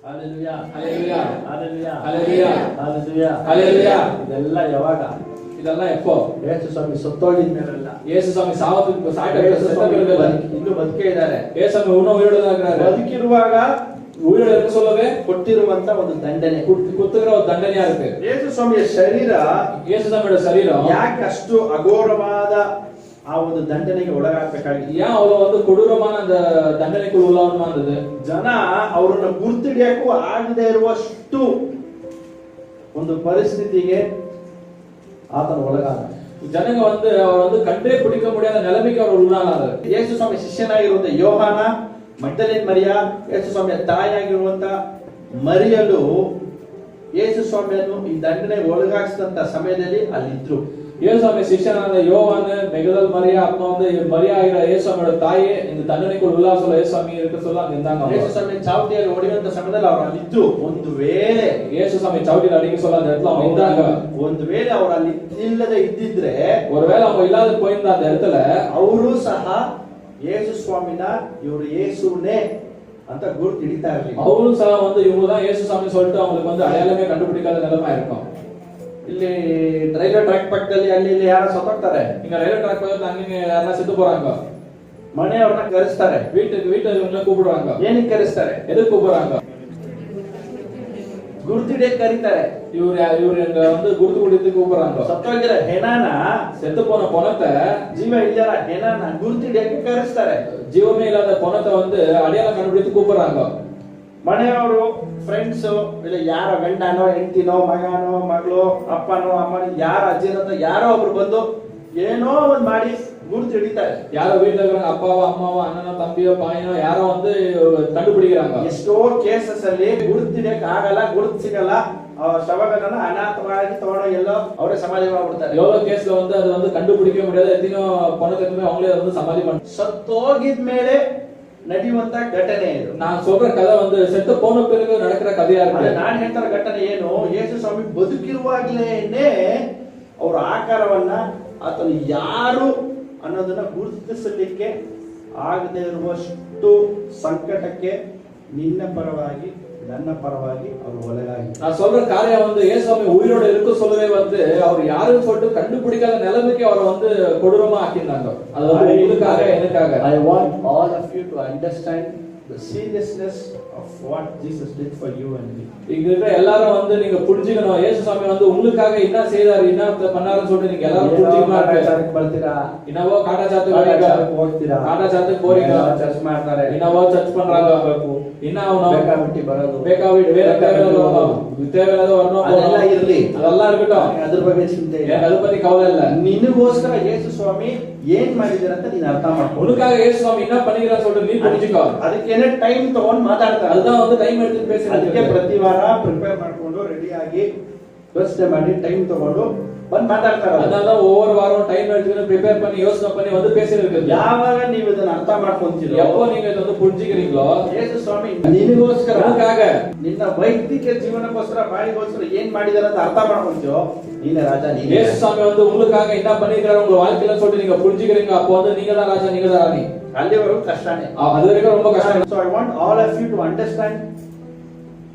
Hallelujah. Hallelujah. Hallelujah. Hallelujah. Hallelujah. Hallelujah. ಇದೆಲ್ಲ ಯಾವಾಗ? ಇದೆಲ್ಲ ಎಪ್ಪೋ ಯೇಸು ಸ್ವಾಮಿ ಸತ್ತೋಗಿದ ಮೇಲಲ್ಲ. ಯೇಸು ಸ್ವಾಮಿ ಸಾವತ್ತು ಸಾಯ್ತಾ ಇನ್ನೂ ಬದುಕೇ ಇದ್ದಾರೆ. ಯೇಸು ಸ್ವಾಮಿ ಉಯಿರೋದಾಗ್றாரு. ಬದುಕಿರುವಾಗ உயிரோட இருக்க சொல்லவே ಕೊಟ್ಟಿರುವಂತ ಒಂದು ದಂಡನೆ, குத்துகிற ஒரு தண்டனையா இருக்கு. ಯೇಸು ಸ್ವಾಮಿಯ ಶರೀರ, ಯೇಸು ಸ್ವಾಮಿಯ ಶರೀரம் ಯಾಕೆ ಅಷ್ಟು ಅಘೋರವಾದ ಆ ಒಂದು ದಂಡನೆಗೆ ಒಳಗಾಗಬೇಕಾಗಿತ್ತು? ஏன் அவ்வளவு வந்து கொடூரமான அந்த தண்டனைக்கு உள்ளாவணுமா இருந்தது? ಜನ ಅವರನ್ನು ಗುರುತಿಡಿಯಕ್ಕೂ ಆಗದೆ ಇರುವಷ್ಟು ಒಂದು ಪರಿಸ್ಥಿತಿಗೆ ಆತನ ಒಳಗಾದ. ಜನங்க வந்து அவர் வந்து கண்டே பிடிக்க முடியாத நிலைமைக்கு அவர் உள்ளானாரு. ಯೇಸು ಸ್ವಾಮಿ ಶಿಷ್ಯನಾಗಿರುವಂತ ಯೋಹಾನ, ಮಗ್ದಲೇನ್ ಮರಿಯ, ಯೇಸು ಸ್ವಾಮಿಯ ತಾಯಿಯಾಗಿರುವಂತ ಮರಿಯಲು ಯೇಸು ಸ್ವಾಮಿಯನ್ನು ಈ ದಂಡನೆಗೆ ಒಳಗಾಗಿಸಿದಂತ ಸಮಯದಲ್ಲಿ ಅಲ್ಲಿದ್ರು. ಯೇಸು ಸ್ವಾಮಿ ಶಿಷ್ಯನಾದ ಯೋಹಾನ, ಮೆಗದಲ್ ಮರಿಯ ಅಪ್ಪ வந்து மரியா ஆகிற இயேசு ஸ்வாமியோட தாயே இந்த தண்டனைக்கு உள்ளா சொல்ல இயேசு ಸ್ವಾಮಿ இருக்க சொல்ல அங்க இருந்தாங்க. ಯೇಸು ಸ್ವಾಮಿ ಚಾವಟಿಯಲ್ಲಿ ಹೊಡೆಯುವಂತ ಸಮಯದಲ್ಲಿ ಅವರು ಅಲ್ಲಿದ್ದು, ಒಂದು ವೇಳೆ ಯೇಸು ಸ್ವಾಮಿ ಚಾವಟಿಯಲ್ಲಿ ಅಡಿಗೆ சொல்ல அந்த இடத்துல அவங்க இருந்தாங்க. ಒಂದು ವೇಳೆ ಅವರು ಅಲ್ಲಿ ಇಲ್ಲದೆ ಇದ್ದಿದ್ರೆ, ஒருவேளை அவங்க இல்லாத போயிருந்த அந்த இடத்துல ಅವರು ಸಹ ಯೇಸು ಸ್ವಾಮಿನ ಇವರು ಯೇಸುನೇ ಅಂತ ಗುರುತು ಹಿಡಿತಾ ಇರಲಿಲ್ಲ. அவரும் சಹ வந்து இவங்க தான் இயேசு ಸ್ವಾಮಿ சொல்லிட்டு அவங்களுக்கு வந்து அடையாளமே கண்டுபிடிக்காத நிலைமை இருக்கும். ಇಲ್ಲಿ ರೈಲ್ವೆ ಟ್ರ್ಯಾಕ್ ಪಕ್ಕದಲ್ಲಿ ಅಲ್ಲಿ ಇಲ್ಲಿ ಯಾರು ಸತ್ತೋಗ್ತಾರೆ, இங்க ரயில்வே ட்ராக் பக்கத்துல அங்க யாரெல்லாம் செத்து போறாங்க, ಮನೆಯವ್ರನ್ನ ಕರೆಸ್ತಾರೆ, வீட்டுல கூப்பிடுறாங்க. ಏನಕ್ಕೆ ಕರೆಸ್ತಾರೆ? எதுக்கு கூப்பிடுறாங்க? ಗುರುತಿಡಿಯಕ್ಕೆ ಕರೀತಾರೆ. இவரு எங்க வந்து குருத்து குடித்து கூப்பிடுறாங்க. ಸತ್ತೋಗಿರ ಹೆಣನ, செத்து போன பொணத்தை, ಜೀವ ಇಲ್ಲರ ಹೆಣನ ಗುರುತಿಡಿಯಕ್ಕೆ ಕರೆಸ್ತಾರೆ. ஜீவமே இல்லாத பொணத்தை வந்து அடையாளம் கண்டுபிடித்து கூப்பிடுறாங்க. ಮನೆಯವರು, ಫ್ರೆಂಡ್ಸ್, ಇಲ್ಲ ಯಾರ ಗಂಡನೋ ಹೆಂಡತಿನೋ ಮಗನೋ ಮಗಳು ಅಪ್ಪನೋ ಅಮ್ಮನೋ ಯಾರ ಅಜ್ಜಿನೋ ಯಾರೋ ಒಬ್ರು ಬಂದು ಏನೋ ಒಂದ್ ಮಾಡಿ ಗುರುತು ಹಿಡಿತಾರೆ. யாரோ வீட்டுல இருக்கிறாங்க, அப்பாவோ அம்மாவோ அண்ணனோ தம்பியோ பையனோ யாரோ வந்து கண்டுபிடிக்கிறாங்க. ಎಷ್ಟೋ ಕೇಸಸ್ ಅಲ್ಲಿ ಗುರುತಿಡಿಯಕ್ಕೆ ಆಗಲ್ಲ, ಗುರುತು ಸಿಗಲ್ಲ, ಶವಗಳನ್ನ ಅನಾಥವಾಗಿ ತಗೊಂಡು ಎಲ್ಲೋ ಅವರೇ ಸಮಾಧಿ ಮಾಡ್ಬಿಡ್ತಾರೆ. எவ்வளவு கேஸ்ல வந்து அது வந்து கண்டுபிடிக்க முடியாது, எத்தனையோ பணத்துக்குமே அவங்களே வந்து சமாதி பண்ண. ಸತ್ತೋಗಿದ್ಮೇಲೆ ನಡೆಯುವಂತ ಘಟನೆ ಇದು. நான் சொல்ற கதை வந்து செத்து போன பிறகு நடக்கிற கதையா இருக்கு. ನಾನು ಹೇಳ್ತಾರ ಘಟನೆ ಏನು? ಯೇಸು ಸ್ವಾಮಿ ಬದುಕಿರುವಾಗಲೇನೆ ಅವರ ಆಕಾರವನ್ನ ಆತನು ಯಾರು ಅನ್ನೋದನ್ನ ಗುರುತಿಸಲಿಕ್ಕೆ ಆಗದೆ ಇರುವಷ್ಟು ಸಂಕಟಕ್ಕೆ ನಿನ್ನ ಪರವಾಗಿ ನನ್ನ ಪರವಾಗಿ ಅವರು ಒಳಗಾಗಿ. நான் சொல்ற காரியம் வந்து இயேசு சுவாமி உயிரோட இருக்க சொல்லவே வந்து அவர் யாரும் சொல்லிட்டு கண்டுபிடிக்காத நிலைமைக்கு அவரை வந்து கொடூரமா ஆக்கினாங்க. அது வந்து உங்களுக்காக எனக்காக. I want all of you to understand the seriousness of what Jesus did for you and me. இங்க இருக்கிற எல்லாரும் வந்து நீங்க புரிஞ்சுக்கணும், இயேசு சுவாமி வந்து உங்களுக்காக என்ன செய்தாரு, என்ன பண்ணாருன்னு சொல்லிட்டு நீங்க எல்லாரும் புரிஞ்சுக்கணும். ಬರ್ತೀರಾ, ಇನ್ನವೋ ಕಾಟಾಚಾರಕ್ಕೆ ಹೋಗ್ತೀರಾ, ಕಾಟಾಚಾರಕ್ಕೆ போறீங்க, ಚರ್ಚ್ ಮಾಡ್ತಾರೆ, ಇನ್ನವೋ ಚರ್ಚ್ பண்றாங்க, ಇನ್ನ ಅವನು ಬೇಕಾಬಿಟ್ಟಿ ಬರೋದು, ಬೇಕಾಬಿಟ್ಟು ಬೇರೆ தேவையில்லாத வரணும், ಅದೆಲ್ಲ ಇರ್ಲಿ, ಅದೆಲ್ಲ இருக்கட்டும், ಅದ್ರ ಬಗ್ಗೆ ಚಿಂತೆ ಇಲ್ಲ, ಅದ್ರ ಬಗ್ಗೆ ಕವಲೆ ಇಲ್ಲ. ನಿನಗೋಸ್ಕರ ಯೇಸು ಸ್ವಾಮಿ ಏನ್ ಮಾಡಿದಾರೆ ಅಂತ ನೀನು ಅರ್ಥ ಮಾಡ್ಕೊ. உனக்காக இயேசு சுவாமி என்ன பண்ணிக்கிறான்னு சொல்லிட்டு நீ புரிஞ்சுக்கோ. ಅದಕ್ಕೇನೆ ಟೈಮ್ ತಗೊಂಡು ಮಾತಾಡ್ತಾರೆ. அதுதான் வந்து டைம் எடுத்து பேசுறது. ಅದಕ್ಕೆ ಪ್ರತಿ ವಾರ ಪ್ರಿಪೇರ್ ಮಾಡ್ಕೊಂಡು ರೆಡಿ ಆಗಿ ಯೋಚನೆ ಮಾಡಿ ಟೈಮ್ ತಗೊಂಡು ಬಂದು ಮಾತಾಡ್ತಾರೆ. அதனால ஒவ்வொரு வாரம் டைம் எடுத்துக்கிட்டு ப்ரிப்பேர் பண்ணி யோசனை பண்ணி வந்து பேசிருக்கு. ಯಾವಾಗ ನೀವು ಇದನ್ನ ಅರ್ಥ ಮಾಡ್ಕೊಂತೀರೋ, எப்போ நீங்க இத வந்து புரிஞ்சுக்கிறீங்களோ, ಯೇಸು ಸ್ವಾಮಿ ನಿನಗೋಸ್ಕರ, உனக்காக, ನಿನ್ನ ವೈಯಕ್ತಿಕ ಜೀವನಕ್ಕೋಸ್ಕರ ಬಾಳಿಗೋಸ್ಕರ ಏನ್ ಮಾಡಿದಾರೆ ಅಂತ ಅರ್ಥ ಮಾಡ್ಕೊಂತೀಯೋ, ನೀನೇ ರಾಜ. இயேசு சாமி வந்து உங்களுக்காக என்ன பண்ணிக்கிறாரு உங்க வாழ்க்கையில சொல்லிட்டு நீங்க புரிஞ்சுக்கிறீங்க, அப்போ வந்து நீங்க தான் ராஜா, நீங்க தான் ராணி. ಅಲ್ಲಿವರೆಗೂ ಕಷ್ಟನೇ, அது வரைக்கும் ரொம்ப கஷ்டம். So I want all of you to understand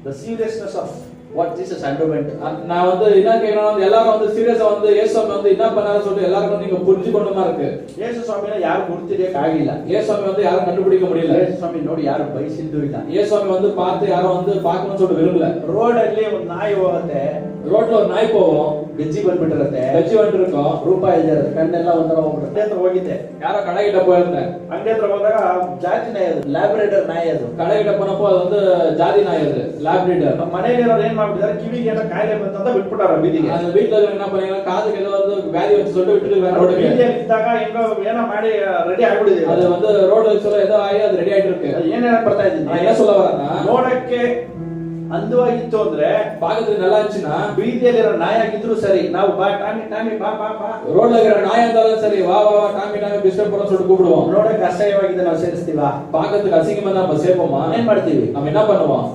the seriousness of what Jesus underwent. நான் வந்து என்ன கேக்குறேன்னா, எல்லாரும் வந்து சீரியஸா வந்து இயேசு சாமி வந்து என்ன பண்ணாரு சொல்லிட்டு எல்லாருக்கும் நீங்க புரிஞ்சுக்கணுமா இருக்கு. ಯೇಸು ಸ್ವಾಮಿನ ಯಾರು ಗುರುತಿಡಿಯಕ್ಕೆ ಆಗಿಲ್ಲ. இயேசு சாமி வந்து யாரும் கண்டுபிடிக்க முடியல. ಯೇಸು ಸ್ವಾಮಿ ನೋಡಿ ಯಾರು ಬಯಸಿದ್ದು ಇಲ್ಲ. இயேசு சாமி வந்து பார்த்து யாரும் வந்து பார்க்கணும்னு சொல்லிட்டு விரும்பல. ರೋಡ್ ಅಲ್ಲಿ ಒಂದು ನಾಯಿ ಹೋಗುತ್ತೆ, ರೋಡ್ல ஒரு நாய் போகும், ಗೆಜ್ಜಿ ಬಂದ್ಬಿಟ್ಟಿರುತ್ತೆ, கட்சி வந்துட்டு இருக்கும், ರೂಪಾಯಿ ಇರುತ್ತೆ, ಕಣ್ಣೆಲ್ಲ ಒಂಥರ ಹೋಗ್ಬಿಡುತ್ತೆ. ಅಂತ ಹೋಗಿದ್ದೆ, யாரோ கடை கிட்ட போயிருந்தேன், ಅಂಗಡಿ ಹತ್ರ ಹೋದಾಗ ಜಾತಿ ನಾಯಿ ಅದು, ಲ್ಯಾಬ್ರೇಡರ್ ನಾಯಿ ಅದು. கடை கிட்ட போனப்போ அது வந்து ஜாதி நாய், அது ಲ್ಯಾಬ್ರಿಡರ್. ನಮ್ಮ ಮನೆಯಲ್ಲಿ ಏನ್ ಮಾಡ್ಬಿಟ್ಟಿದ್ದಾರೆ, ಕಿವಿಗೆ ಏನೋ ಕಾಯಿಲೆ ಬಂತಂತ ಬಿಟ್ಬಿಟ್ಟಾರ ಬೀದಿಗೆ. அந்த வீட்ல என்ன பண்ணீங்கன்னா, காதுக்கு ஏதோ வந்து வியாதி வந்து சொல்லிட்டு விட்டுட்டு ரோடுக்கு ಇದ್ದಾಗ ಏನೋ ಮಾಡಿ ರೆಡಿ ಆಗ್ಬಿಟ್ಟಿದೆ. அது வந்து ரோட்ல சொல்ல ஏதோ ಆಗಿ ಅದು ರೆಡಿ ಆயிட்டு இருக்கு. ಏನ್ ಹೇಳಕ್ ಬರ್ತಾ ಇದ್ದೀನಿ, நான் என்ன சொல்ல வரேன்னா, ನೋಡಕ್ಕೆ ಅಂದವಾಗಿತ್ತು ಅಂದ್ರೆ, பாக்கிறதுக்கு நல்லா இருந்துச்சுன்னா, ಬೀದಿಯಲ್ಲಿರೋ ನಾಯಿ ಆಗಿದ್ರು ಸರಿ, ನಾವು ಬಾ ಟಾಮಿ ಟಾಮಿ ಬಾ ಬಾ ಬಾ, ரோட்ல இருக்கிற நாய் இருந்தாலும் சரி, வா வா வா டாமி டாமி டிஸ்டர்ப் பண்ண சொல்லிட்டு கூப்பிடுவோம். ನೋಡಕ್ಕೆ ಅಸಹ್ಯವಾಗಿದೆ ನಾವು ಸೇರಿಸ್ತೀವಾ? பாக்கிறதுக்கு அசிங்கமா நம்ம சேர்ப்போமா? ಏನ್ ಮಾಡ್ತೀವಿ? நம்ம என்ன பண்ணுவோம்?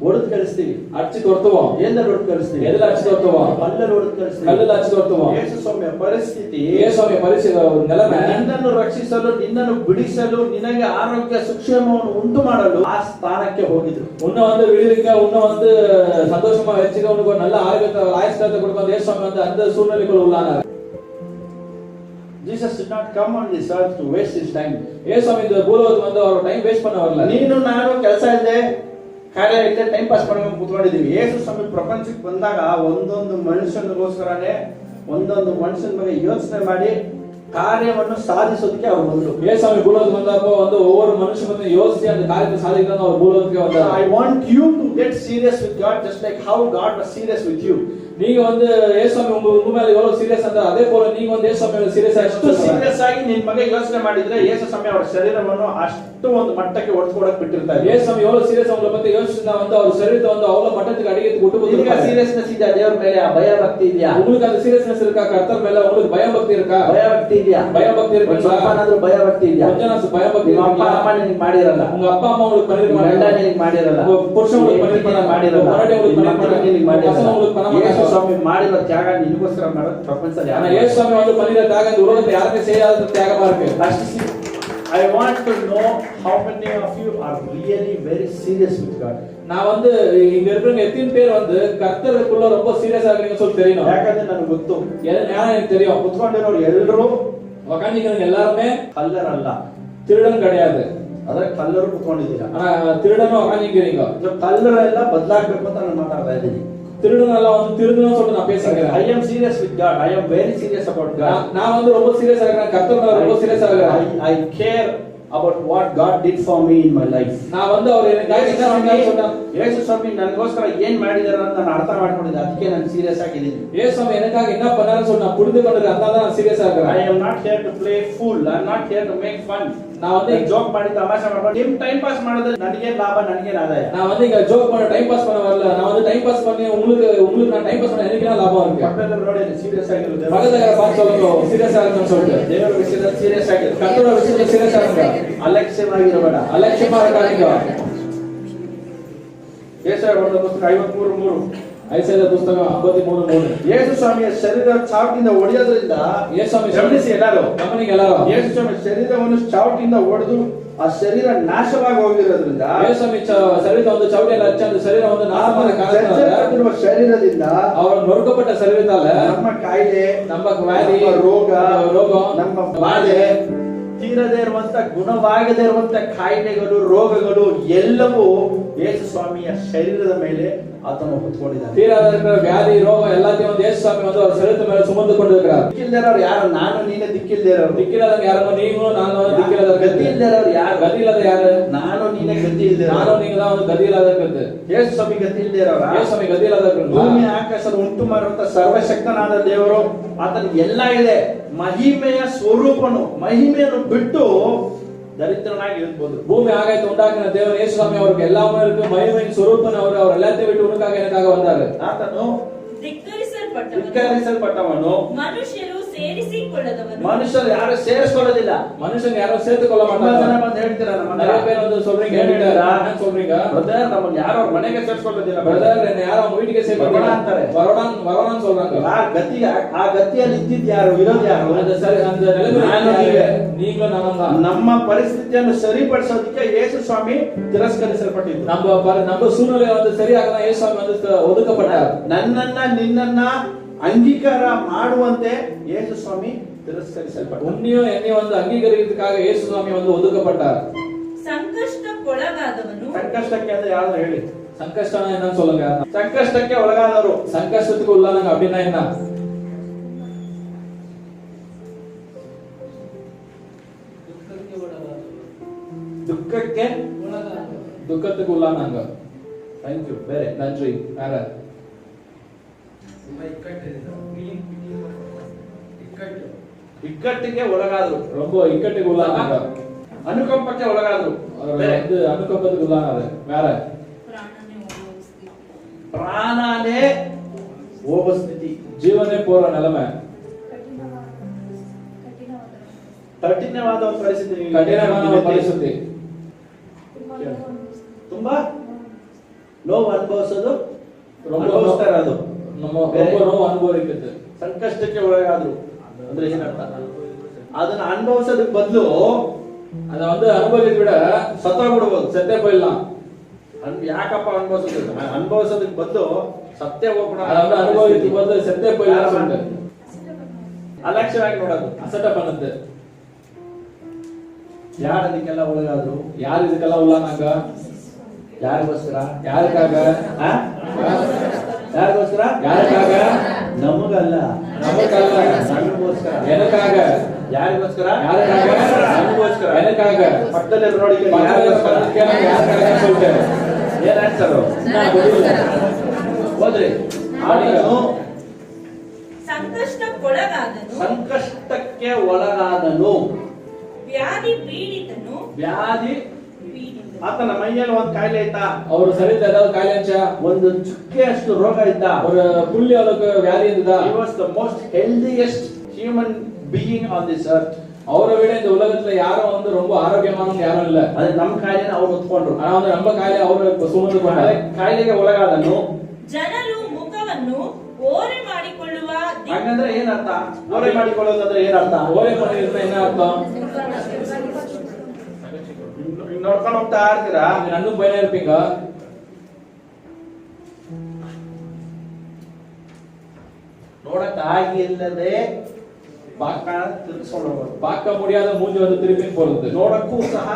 ಹೊಡೆದು ಕಳಿಸ್ತೀವಿ. அடிச்சு துரத்துவோம். எந்த ಹೊಡೆದು ಕಳಿಸ್ತೀವಿ? எதுல அடிச்சு துரத்துவோம்? ಕಲ್ಲಲ್ಲಿ ಹೊಡೆದು ಕಳಿಸ್ತೀವಿ. கல்லுல அடிச்சு துரத்துவோம். ಯೇಸು ಸ್ವಾಮಿಯ ಪರಿಸ್ಥಿತಿ, ಯೇಸು ಸ್ವಾಮಿಯ நிலைமை ನಿನ್ನನ್ನು ರಕ್ಷಿಸಲು, ನಿನ್ನನ್ನು ಬಿಡಿಸಲು, ನಿನಗೆ ಆರೋಗ್ಯ ಸುಕ್ಷೇಮವನ್ನು ಉಂಟು ಮಾಡಲು ಆ ಸ್ಥಾನಕ್ಕೆ ಹೋಗಿದ್ರು. உன்னை வந்து விடுவிக்க, உன்னை வந்து சந்தோஷமா வச்சுக்க, உனக்கு ஒரு நல்ல ஆரோக்கியத்தை ஆயுஷ்காலத்தை கொடுக்க இயேசு சுவாமி வந்து அந்த சூழ்நிலைக்குள் உள்ளானார். Jesus did not come on this earth to waste his time. இயேசு சுவாமி இந்த பூலோகத்துக்கு வந்து அவர் டைம் வேஸ்ட் பண்ண வரல. ನೀನು ನಾನು ಕೆಲಸ ಇಲ್ಲದೆ ಕಾರ್ಯ ಇಲ್ಲದೆ ಟೈಮ್ ಪಾಸ್ ಮಾಡ್ಕೊಂಡು ಕೂತ್ಕೊಂಡಿದ್ದೀವಿ. ಯೇಸು ಸ್ವಾಮಿ ಪ್ರಪಂಚಕ್ಕೆ ಬಂದಾಗ ಒಂದೊಂದು ಮನುಷ್ಯನಿಗೋಸ್ಕರನೇ ಒಂದೊಂದು ಮನುಷ್ಯನ ಬಗ್ಗೆ ಯೋಚನೆ ಮಾಡಿ ಕಾರ್ಯವನ್ನು ಸಾಧಿಸೋದಕ್ಕೆ ಅವರು ಬಂದರು. இயேசு சுவாமி பூலோகத்துக்கு வந்தப்போ வந்து ஒவ்வொரு மனுஷன் வந்து யோசிச்சு அந்த காரியத்தை சாதிக்கணும் அவர் பூலோகத்துக்கு வந்தார். I want you to get serious with God just like how God was serious with you. நீங்க வந்து இயேசு சுவாமி உங்க மேல எவ்வளவு சீரியஸ் அந்த அதே போல நீங்க வந்து இயேசு சுவாமி சீரியஸ் ಎಷ್ಟು ಸೀರಿಯಸ್ ಆಗಿ ನಿನ್ನ ಬಗ್ಗೆ ಯೋಚನೆ ಮಾಡಿದ್ರೆ ಯೇಸು ಸ್ವಾಮಿ ಅವರ ಶರೀರವನ್ನು ಅಷ್ಟು ಒಂದು ಮಟ್ಟಕ್ಕೆ ಒಡೆದುಕೊಡಕ್ಕೆ ಬಿಟ್ಟಿರ್ತಾರೆ. இயேசு சுவாமி எவ்வளவு சீரியஸ் உங்களை பத்தி யோசிச்சா வந்து அவர் ಶರೀರத்தை வந்து அவ்வளவு ಮಟ್ಟಕ್ಕೆ ಅಡಿಗೆಗೆ ಕೊಟ್ಟು ನಿಮಗೆ ಸೀರಿಯಸ್ನೆಸ್ ಇದೆಯಾ? ದೇವರ ಮೇಲೆ ಭಯ ಭಕ್ತಿ ಇದೆಯಾ? உங்களுக்கு அந்த சீரியஸ்ನೆಸ್ இருக்கா? கர்த்தர் மேல உங்களுக்கு பயம் பக்தி இருக்கா? ಭಯ ಭಕ್ತಿ ಇದೆಯಾ? பயம் பக்தி இருக்கா? ಸ್ವಲ್ಪನಾದ್ರೂ ಭಯ ಭಕ್ತಿ ಇದೆಯಾ? கொஞ்சம் பயம் பக்தி ನಿಮ್ಮ ಅಪ್ಪ ಅಮ್ಮ ನಿನಗೆ ಮಾಡಿರಲ್ಲ, உங்க அப்பா அம்மா உங்களுக்கு பண்ணிருப்பாங்க, ಗಂಡ ನಿನಗೆ ಮಾಡಿರಲ್ಲ, ಪುರುಷ உங்களுக்கு பண்ணிರಲ್ಲ, ಮರಾಠಿ உங்களுக்கு ಮಾಡಿರಲ್ಲ. உங்களுக்கு பண்ண ಯೇಸು மாட்டாங்க. ಸ್ವಾಮಿ ಮಾಡಿರೋ ತ್ಯಾಗ ನಿನಗೋಸ್ಕರ ಮಾಡೋದು ಪ್ರಪಂಚದಲ್ಲಿ ஆனா இயேசு சுவாமி வந்து பண்ணிற தியாகம் இந்த உலகத்துல யாருமே செய்யாத தியாகமா இருக்கு. I want to know how many of you are really very serious with God. நான் வந்து இங்க இருக்கிறவங்க எத்தனை பேர் வந்து கர்த்தருக்குள்ள ரொம்ப சீரியஸா இருக்கீங்கன்னு சொல்லி தெரியணும். ಯಾಕಂದ್ರೆ ನನಗೆ ಗೊತ್ತು, எனக்கு தெரியும். ಕುತ್ಕೊಂಡಿರೋರು ಎಲ್ಲರೂ உக்காந்துக்கிறவங்க எல்லாருமே ಕಲ್ಲರಲ್ಲ, திருடன் கிடையாது. ಆದ್ರೆ ಕಲ್ಲರು ಕುತ್ಕೊಂಡಿದ್ದೀರಾ. ஆனா திருடனும் உக்காந்துக்கிறீங்க. ಕಲ್ಲರೆಲ್ಲ ಬದಲಾಗಬೇಕು ಅಂತ ನಾನು ಮಾತಾಡ್ತಾ ಇದ್ದೀನಿ. திருடனெல்லாம் வந்து திருடணும் சொல்லிட்டு நான் பேசுறேன். I am serious with God. I am very serious about God. நான் வந்து ரொம்ப சீரியஸா இருக்கேன். கர்த்தர் மேல ரொம்ப சீரியஸா இருக்கேன். I care about what God did for me in my life. நான் வந்து அவர் எனக்காக என்ன செஞ்சாரு சொன்னா ಯೇಸು ಸ್ವಾಮಿ ನನಗೋಸ್ಕರ ಏನ್ ಮಾಡಿದಾರೆ ಅಂತ ನಾನು ಅರ್ಥ ಮಾಡ್ಕೊಂಡಿದ್ದೆ. ಅದಕ್ಕೆ ನಾನು ಸೀರಿಯಸ್ ಆಗಿದ್ದೀನಿ. இயேசு சுவாமி எனக்காக என்ன பண்ணாருன்னு சொன்னா புரிந்து கொண்டது. அதனால தான் நான் சீரியஸா இருக்கேன். I am not here to play fool. I am not here to make fun. நான் வந்து ஜோக் ಮಾಡಿ ತಮಾಷೆ ಮಾಡ್ಕೊಂಡು ನಿಮ್ ಟೈಮ್ ಪಾಸ್ ಮಾಡೋದು ನನಗೆ ಲಾಭ, ನನಗೆ ಆದಾಯ. நான் வந்து இங்க ஜோக் பண்ண டைம் பாஸ் பண்ண வரல. நான் வந்து டைம் பாஸ் பண்ணி உங்களுக்கு நான் டைம் பாஸ் பண்ண எனக்கு என்ன லாபம் இருக்கு? ಪಕ್ಕದಲ್ಲಿ ನೋಡಿ ಸೀರಿಯಸ್ ಆಗಿರೋದು. பக்கத்துல பார்த்து சொல்லுங்க சீரியஸா இருக்கணும்னு சொல்லிட்டு. ದೇವರ ವಿಷಯದಲ್ಲಿ ಸೀರಿಯಸ್ ಆಗಿರೋದು. கர்த்தரோட விஷயத்துல சீரியஸா இருங்க. ಅಲಕ್ಷ್ಯವಾಗಿರಬೇಡ. அலட்சியமா இருக்காதீங்க. ಯೆಶಾಯ ಪುಸ್ತಕ 53:3. ಐಸಾಯ ಪುಸ್ತಕ 53:3. ಯೇಸು ಸ್ವಾಮಿಯ ಶರೀರ ಚಾವಟಿಯಿಂದ ಹೊಡೆಯೋದ್ರಿಂದ ಯೇಸು ಸ್ವಾಮಿ ಗಮನಿಸಿ ಎಲ್ಲರೂ, ಗಮನಿಸಿ ಎಲ್ಲರೂ. ಯೇಸು ಸ್ವಾಮಿ ಶರೀರವನ್ನು ಚಾವಟಿಯಿಂದ ಹೊಡೆದು ಆ ಶರೀರ ನಾಶವಾಗಿ ಹೋಗಿರೋದ್ರಿಂದ ಯೇಸು ಸ್ವಾಮಿ ಶರೀರ ಒಂದು ಚೌಟಿಯಲ್ಲಿ ಹಚ್ಚಿ அந்த ಶರೀರ ಒಂದು ನಾಶವಾದ ಕಾರಣದಿಂದ ಶರೀರದಿಂದ ಅವರು ನೊರಕಪಟ್ಟ ಶರೀರದಿಂದ ನಮ್ಮ ಕಾಯಿಲೆ, ನಮ್ಮ ವ್ಯಾಧಿ, ರೋಗ, ನಮ್ಮ ಬಾಧೆ, ತೀರದೇ ಇರುವಂತ ಗುಣವಾಗದೇ ಇರುವಂತ ಕಾಯಿಲೆಗಳು, ರೋಗಗಳು ಎಲ್ಲವೂ ಯೇಸು ಸ್ವಾಮಿಯ ಶರೀರದ ಮೇಲೆ ಆತನು ಹೊತ್ಕೊಂಡಿದ್ದಾನೆ. ತೀರದ ವ್ಯಾಧಿ, ರೋಗ ಎಲ್ಲத்தையும் வந்து இயேசு சுவாமி வந்து அவர் ಶರೀರದ ಮೇಲೆ சுமந்து கொண்டிருக்கிறார். ದಿಕ್ಕಿಲ್ಲದವರು ಯಾರು? ನಾನು ನೀನೇ ದಿಕ್ಕಿಲ್ಲದವರು. ದಿಕ್ಕಿಲ್ಲದ ಯಾರು? ನೀವು ನಾನು ದಿಕ್ಕಿಲ್ಲದ. ಗತಿ ಇಲ್ಲದವರು ಯಾರು? ಗತಿ ಇಲ್ಲದ ಯಾರು? ನಾನು ನೀನೇ ಗತಿ ಇಲ್ಲದ. ನಾನು ನೀವು தான் ಒಂದು ಗತಿ ಇಲ್ಲದ ಗತಿ. ಯೇಸು ಸ್ವಾಮಿ ಗತಿ ಇಲ್ಲದವರ. ಯೇಸು ಸ್ವಾಮಿ ಗತಿ ಇಲ್ಲದ. ಭೂಮಿ ಆಕಾಶ ಉಂಟು ಮಾಡುವಂತ ಸರ್ವಶಕ್ತನಾದ ದೇವರು, ಆತನಿಗೆ ಎಲ್ಲ ಇದೆ. ಮಹಿಮೆಯ ಸ್ವರೂಪನು, ಮಹಿಮೆಯನ್ನು ಬಿಟ್ಟು ದರಿದ್ರನಾಗಿ ಇರ್ಬೋದು. பூமி ஆகாயத்தை உண்டாக்கின தேவன் இயேசு சுவாமி அவருக்கு எல்லாமே இருக்கு. மகிமையின் ಸ್ವರೂಪನ அவர் எல்லாத்தையும் விட்டு உனக்காக எனக்காக வந்தாரு. ಆತನು ಧಿಕ್ಕರಿಸಲ್ಪಟ್ಟವನು, ಮನುಷ್ಯರು ಸೇರಿಸಿಕೊಳ್ಳದವನು. ಮನುಷ್ಯರು ಯಾರು ಸೇರಿಸಿಕೊಳ್ಳೋದಿಲ್ಲ. ಮನುಷ್ಯನ ಯಾರು ಸೇರಿಸಿಕೊಳ್ಳ ಮಾட்டாங்க. ಬಂದು ಹೇಳ್ತೀರಾ, ನಮ್ಮ நிறைய பேர் வந்து சொல்றீங்க, என்ன சொல்றீங்க? ಬ್ರದರ್, ನಮ್ಮನ್ನ ಯಾರು ಅವ್ರ ಮನೆಗೆ ಸೇರಿಸಿಕೊಳ್ಳೋದಿಲ್ಲ. ಬ್ರದರ್, என்ன ಯಾರು அவங்க வீட்டுக்கு ಸೇರಿಕೊಳ್ಳ ಅಂತಾರೆ. ವರವಣಾನ್ சொல்றாங்க. ಆ ಗತಿಯಲ್ಲಿ ಇದ್ದಿದ್ದು ಯಾರು? ಇರೋದು ಯಾರು? அந்த நிலைமையில நீங்களும் நானும் தான். ನಮ್ಮ ಪರಿಸ್ಥಿತಿಯನ್ನು ಸರಿಪಡಿಸೋದಕ್ಕೆ ಯೇಸು ಸ್ವಾಮಿ ತಿರಸ್ಕರಿಸಲ್ಪಟ್ಟಿದ್ದು. நம்ம சூழ்நிலை வந்து சரியாக ಯೇಸು ಸ್ವಾಮಿ வந்து ஒதுக்கப்பட்டார். ನನ್ನನ್ನ ನಿನ್ನನ್ನ ಅಂಗೀಕಾರ ಮಾಡುವಂತೆ ಯೇಸು ಸ್ವಾಮಿ ತಿರಸ್ಕರಿಸಲ್ಪಟ್ಟ. உன்னையும் என்னையும் வந்து அங்கீகரிக்கிறதுக்காக இயேசு சுவாமி வந்து ஒதுக்கப்பட்டார். ಸಂಕಷ್ಟಕ್ಕೊಳಗಾದವನು. ಸಂಕಷ್ಟಕ್ಕೆ ಅಂದ್ರೆ ಯಾರು ಹೇಳಿ? ಸಂಕಷ್ಟನ என்னன்னு சொல்லுங்க. ಸಂಕಷ್ಟಕ್ಕೆ ಒಳಗಾದವರು. ಸಂಕಷ್ಟத்துக்கு உள்ளானங்க அப்படின்னா என்ன? துக்கத்துக்கு உள்ளானாங்க. Thank you. ಬೇರೆ நன்றி. வேற ಇಕ್ಕಟ್ಟಿಗೆ ಒಳಗಾದ್ರು. ரொம்ப இக்கட்டுக்கு உள்ளானாங்க. ಅನುಕಂಪಕ್ಕೆ ಒಳಗಾದ್ರು. வந்து ಅನುಕಂಪத்துக்கு உள்ளானாரு. வேற ಪ್ರಾಣನೇ ಹೋಗೋ ಸ್ಥಿತಿ, ಜೀವನೇ போற நிலைமை, ಕಠಿಣವಾದ ಒಂದು ಪರಿಸ್ಥಿತಿ. ಕಠಿಣವಾದ ಪರಿಸ್ಥಿತಿ, ತುಂಬಾ ನೋವು ಅನುಭವಿಸೋದು ரொம்ப ಅನುಭವಿಸ್ತಾ ಇರೋದು நம்ம ரொம்ப ನೋವು ಅನುಭವಿಸುತ್ತೆ. ಸಂಕಷ್ಟಕ್ಕೆ ಒಳಗಾದ್ರು ಅಂದ್ರೆ ಏನರ್ಥ? ಅದನ್ನ ಅನುಭವಿಸೋದಕ್ಕೆ ಬದಲು ಅದ ಒಂದು ಅನುಭವಿಸಿದ ಬಿಡ ಸತ್ತೋಗ್ಬಿಡ್ಬೋದು. ಸತ್ತೇ போயிடலாம். ಯಾಕಪ್ಪ ಅನುಭವಿಸೋದಕ್ಕೆ ಬದಲು ಸತ್ಯ ಹೋಗ್ಬಿಡ ಅದ ಅನುಭವಿಸಿದ ಬದಲು ಸತ್ತೇ போயிடலாம். ಅಲಕ್ಷ್ಯವಾಗಿ ನೋಡೋದು ಅಸಟ ಬಂದದ್ದು. ಯಾರು ಅದಕ್ಕೆಲ್ಲ ಒಳಗಾದ್ರು? ಯಾರು ಇದಕ್ಕೆಲ್ಲ ಉಳ್ಳಾನಾಗ? ಯಾರಿಗೋಸ್ಕರ? ಯಾರಕ್ಕಾಗ? ಯಾರಿಗೋಸ್ಕರ? ಯಾರಕ್ಕಾಗ? ನಮಗಲ್ಲ, ನಮಗಲ್ಲ, ನಮಗೋಸ್ಕರ. எனக்காக. ಯಾರಿಗೋಸ್ಕರ? ಯಾರಕ್ಕಾಗ? ನಮಗೋಸ್ಕರ. எனக்காக. ಪಕ್ಕದಲ್ಲಿ ನೋಡಿ ಯಾರಿಗೋಸ್ಕರ? ಯಾರಕ್ಕಾಗ சொல்லிட்டேன். ಏನ್ ಆನ್ಸರು? ಹೋದ್ರಿ ಆತನು ಸಂಕಷ್ಟಕ್ಕೆ ಒಳಗಾದನು, ವ್ಯಾಧಿ ಪೀಡಿತನು. ವ್ಯಾಧಿ ಆತನ ಮೈಯಲ್ಲಿ ಒಂದು ಕಾಯಿಲೆ ಇತ್ತ, ಅವರು ಸರಿತ ಏதாவது ಕಾಯಿಲೆ ಅಂಚ, ಒಂದು ಚುಕ್ಕೆ ಅಷ್ಟು ರೋಗ ಇದ್ದ, ஒரு புள்ளி அளவுக்கு வியாதி இருந்ததா. He was the most healthiest human being on this earth. அவரை விட இந்த உலகத்துல யாரும் வந்து ரொம்ப ஆரோக்கியமானவங்க யாரும் இல்ல. ಅದೇ ನಮ್ಮ ಕಾಯಿಲೆನ ಅವ್ರು ಹೊತ್ಕೊಂಡ್ರು. ஆனா வந்து நம்ம ಕಾಯಿಲೆ ಅವರು ಸುಮಂದುಕೊಂಡಾರೆ. ಕಾಯಿಲೆಗೆ ಒಳಗಾದನು. ಜನರು ಮುಖವನ್ನು ಓರೆ ಮಾಡಿಕೊಳ್ಳುವ ಹಾಗಂದ್ರೆ ಏನರ್ಥ? ಓರೆ ಮಾಡಿಕೊಳ್ಳೋದಂದ್ರೆ ಏನರ್ಥ? ಓರೆ ಮಾಡಿದ್ರೆ ಏನ ಅರ್ಥ? ನೋಡ್ಕೊಂಡು ಹೋಗ್ತಾ ಇರ್ತೀರಾ, ನನ್ನೂ ಭಯ ಇರ್ಪೀಗ. ನೋಡಕ್ ಆಗಿಲ್ಲದೆ ತಿರ್ಸ್ಕೊಂಡು ಹೋಗೋದು. பார்க்க முடியாத மூஞ்சி வந்து திருப்பி போறது. ನೋಡಕ್ಕೂ ಸಹ